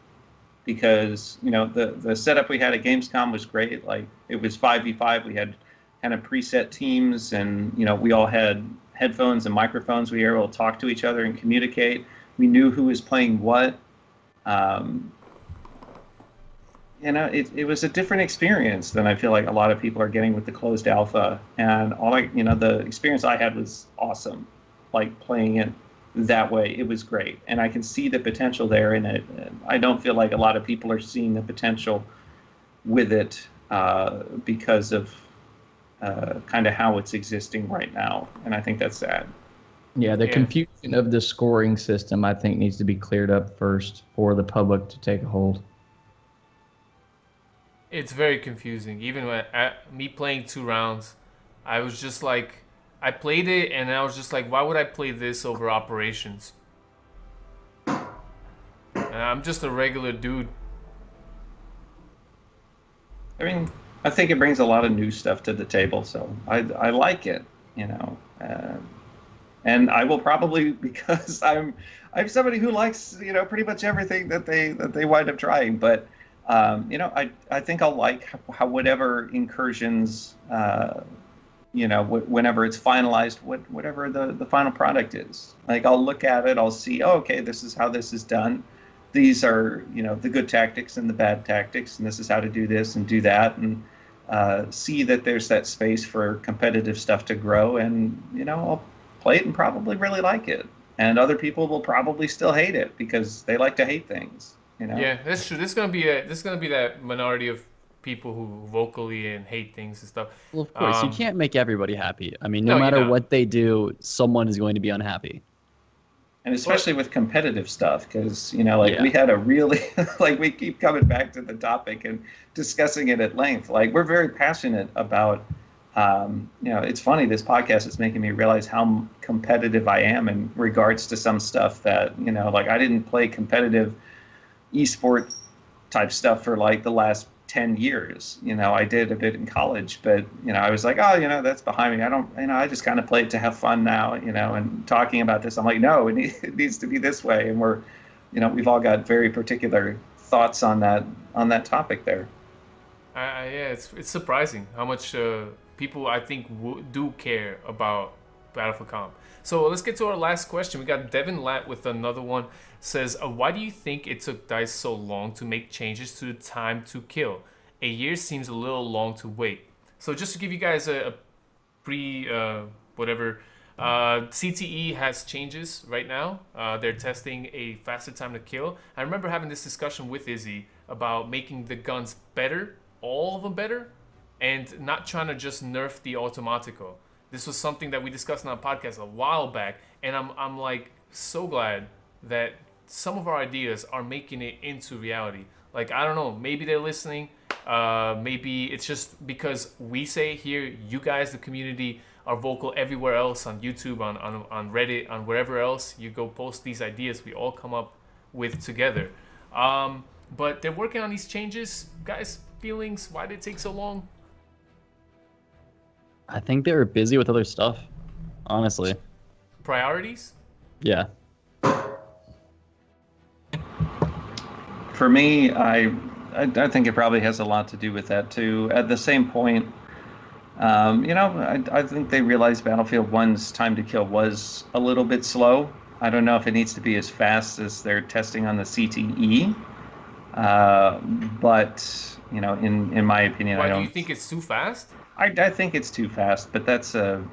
Because, you know, the setup we had at Gamescom was great. Like, it was 5v5. We had kind of preset teams, and, you know, we all had headphones and microphones. We were able to talk to each other and communicate. We knew who was playing what. You know, it was a different experience than I feel like a lot of people are getting with the closed alpha. And the experience I had was awesome. Like, playing it that way, it was great, and I can see the potential there in it. I don't feel like a lot of people are seeing the potential with it because of kind of how it's existing right now, and I think that's sad. Yeah, the confusion of the scoring system, I think, needs to be cleared up first for the public to take a hold. It's very confusing. Even when me playing 2 rounds, I was just like, I played it and I was just like, why would I play this over operations? And I'm just a regular dude. I mean, I think it brings a lot of new stuff to the table, so I like it, you know. And I will probably, because I'm somebody who likes, you know, pretty much everything that they wind up trying. But you know, I think I'll like how whatever incursions. You know, whenever it's finalized, whatever the final product is. Like, I'll look at it, I'll see, oh, okay, this is how this is done. These are, you know, the good tactics and the bad tactics, and this is how to do this and do that, and see that there's that space for competitive stuff to grow, and, you know, I'll play it and probably really like it. And other people will probably still hate it because they like to hate things, you know? Yeah, that's true. This is gonna be that minority of people who vocally and hate things and stuff. Well, of course, you can't make everybody happy. I mean, no No, matter you're not. what they do, someone is going to be unhappy. And especially with competitive stuff, because, you know, like, Yeah. we had a really, like, we keep coming back to the topic and discussing it at length. Like, we're very passionate about, you know, it's funny, this podcast is making me realize how competitive I am in regards to some stuff that, you know, like, I didn't play competitive eSport type stuff for like the last 10 years. You know, I did a bit in college, but, you know, I was like, oh, you know, that's behind me. I don't, you know, I just kind of play it to have fun now, you know, and talking about this, I'm like, no, it needs to be this way. And we're, you know, we've all got very particular thoughts on that topic there. Yeah, it's surprising how much people, I think, do care about Battlefield Comp. So let's get to our last question. We got Devin Lat with another one. Says, why do you think it took DICE so long to make changes to the time to kill? A year seems a little long to wait. So just to give you guys a CTE has changes right now. They're testing a faster time to kill. I remember having this discussion with Izzy about making the guns better, all of them better, and not trying to just nerf the Automatico. This was something that we discussed on our podcast a while back, and I'm like so glad that some of our ideas are making it into reality. Like, I don't know, maybe they're listening. Maybe it's just because we say it here, you guys, the community, are vocal everywhere else, on YouTube, on Reddit, on wherever else you go post these ideas we all come up with together. But they're working on these changes. Guys, feelings, why did it take so long? I think they were busy with other stuff, honestly. Priorities? Yeah. For me, I think it probably has a lot to do with that too. At the same point, you know, I think they realized Battlefield 1's time to kill was a little bit slow. I don't know if it needs to be as fast as they're testing on the CTE, but, you know, in my opinion, Why do you think it's too fast? I think it's too fast, but that's how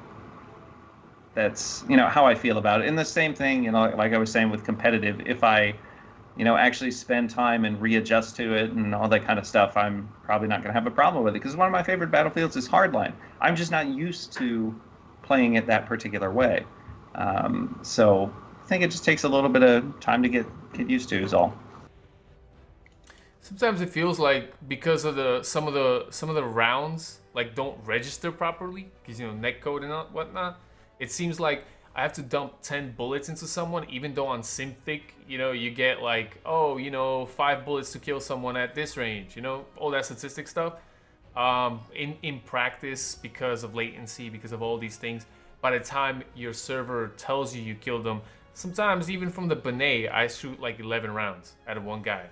I feel about it. And the same thing, like I was saying with competitive, if I actually spend time and readjust to it and all that kind of stuff, I'm probably not going to have a problem with it, because one of my favorite battlefields is Hardline. I'm just not used to playing it that particular way. So I think it just takes a little bit of time to get used to is all. Sometimes it feels like because of some of the rounds like don't register properly because netcode and whatnot. It seems like I have to dump 10 bullets into someone, even though on Synthic, you get like, 5 bullets to kill someone at this range, all that statistic stuff. In practice, because of latency, because of all these things, by the time your server tells you killed them, sometimes even from the Benet, I shoot like 11 rounds out of one guy.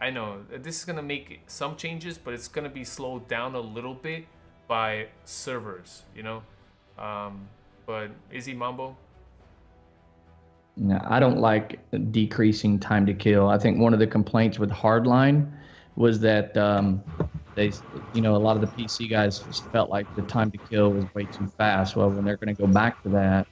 I know this is gonna make some changes, but it's gonna be slowed down a little bit by servers, But Izzy, Mambo? No, I don't like decreasing time to kill. I think one of the complaints with Hardline was that they, a lot of the PC guys felt like the time to kill was way too fast. Well, when they're going to go back to that,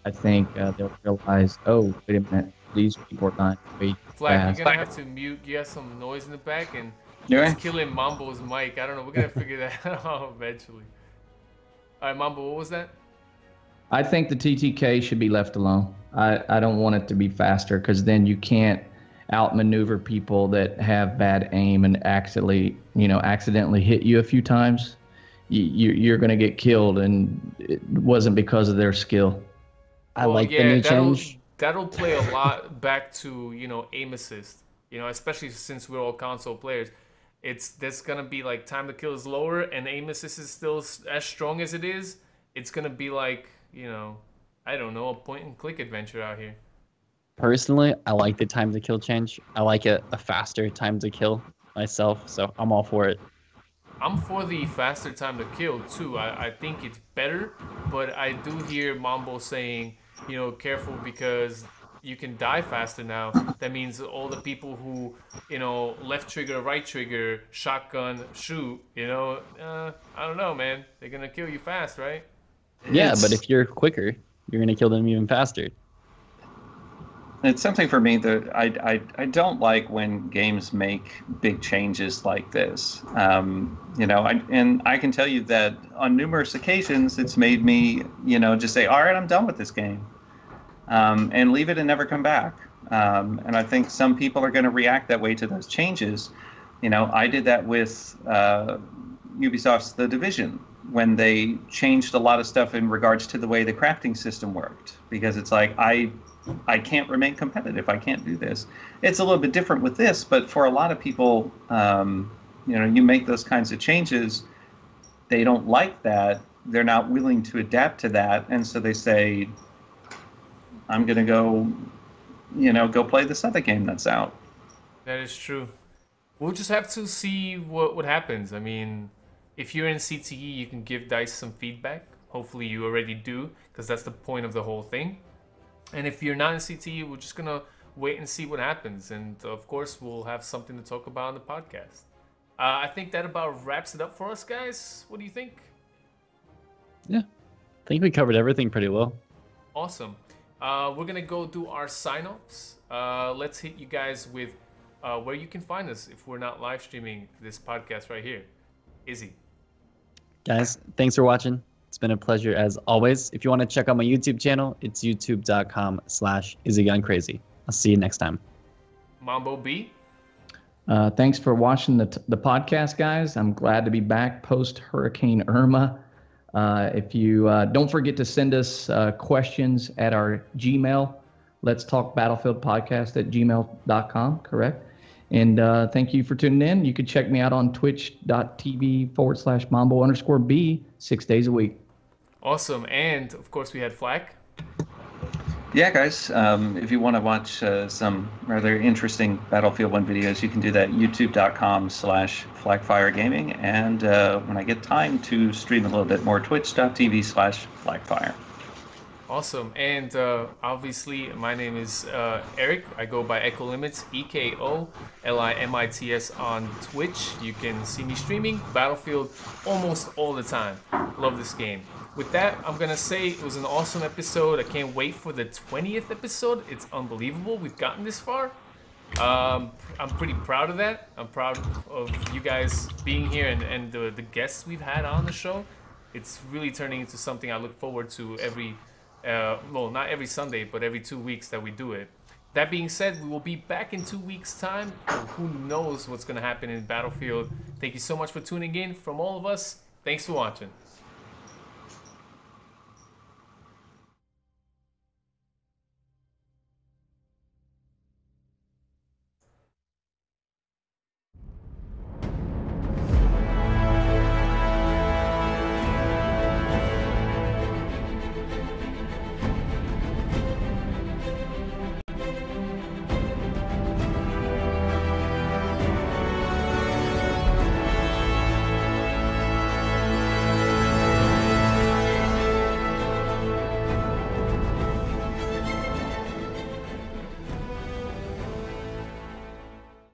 I think they'll realize, oh, wait a minute, these people are dying way too fast. You're going to have to mute. You have some noise in the back, and it's killing Mambo's mic. I don't know. We're going to figure that out eventually. All right, Mambo, what was that? I think the TTK should be left alone. I don't want it to be faster, because then you can't outmaneuver people that have bad aim and accidentally hit you a few times. You're going to get killed, and it wasn't because of their skill. I like the new change. That'll play a lot back to aim assist. Especially since we're all console players. That's gonna be like time to kill is lower and aim assist is still as strong as it is. It's gonna be like I don't know, a point and click adventure out here. Personally, I like the time to kill change. I like a faster time to kill myself, so I'm all for it. I'm for the faster time to kill too. I think it's better, but I do hear Mambo saying, careful because you can die faster now. That means all the people who, left trigger, right trigger, shotgun, shoot, I don't know, man. They're gonna kill you fast, right? Yeah, but if you're quicker, you're gonna kill them even faster. It's something for me that I don't like when games make big changes like this. And I can tell you that on numerous occasions it's made me, just say, all right, I'm done with this game, and leave it and never come back. And I think some people are going to react that way to those changes. I did that with Ubisoft's The Division, when they changed a lot of stuff in regards to the way the crafting system worked, because it's like, I can't remain competitive. I can't do this. It's a little bit different with this, but for a lot of people, you make those kinds of changes, they don't like that. They're not willing to adapt to that. And so they say, I'm going to go play this other game that's out. That is true. We'll just have to see what happens. I mean, if you're in CTE, you can give DICE some feedback. Hopefully you already do, because that's the point of the whole thing. And if you're not in CTE, we're just going to wait and see what happens. And of course, we'll have something to talk about on the podcast. I think that about wraps it up for us, guys. What do you think? Yeah, I think we covered everything pretty well. Awesome. We're going to go do our sign-offs. Let's hit you guys with where you can find us if we're not live streaming this podcast right here. Izzy. Guys, thanks for watching. It's been a pleasure as always. If you want to check out my YouTube channel, it's youtube.com/IzzyGoneCrazy. I'll see you next time. Mambo B. Thanks for watching the podcast, guys. I'm glad to be back post Hurricane Irma. If you don't forget to send us questions at our Gmail, Let's Talk Battlefield Podcast at gmail.com, correct? And thank you for tuning in. You can check me out on twitch.tv/Mambo_B 6 days a week. Awesome. And of course, we had Flak. Yeah, guys, if you want to watch some rather interesting Battlefield 1 videos, you can do that at youtube.com/Flakfire Gaming. And when I get time to stream a little bit more, twitch.tv/Flakfire. Awesome. And obviously, my name is Eric. I go by Echo Limits, EKOLIMITS on Twitch. You can see me streaming Battlefield almost all the time. Love this game. With that, I'm going to say it was an awesome episode. I can't wait for the 20th episode. It's unbelievable we've gotten this far. I'm pretty proud of that. I'm proud of you guys being here and the guests we've had on the show. It's really turning into something I look forward to every well, not every Sunday, but every 2 weeks that we do it. That being said, we will be back in 2 weeks' time. Who knows what's going to happen in Battlefield. Thank you so much for tuning in. From all of us, thanks for watching.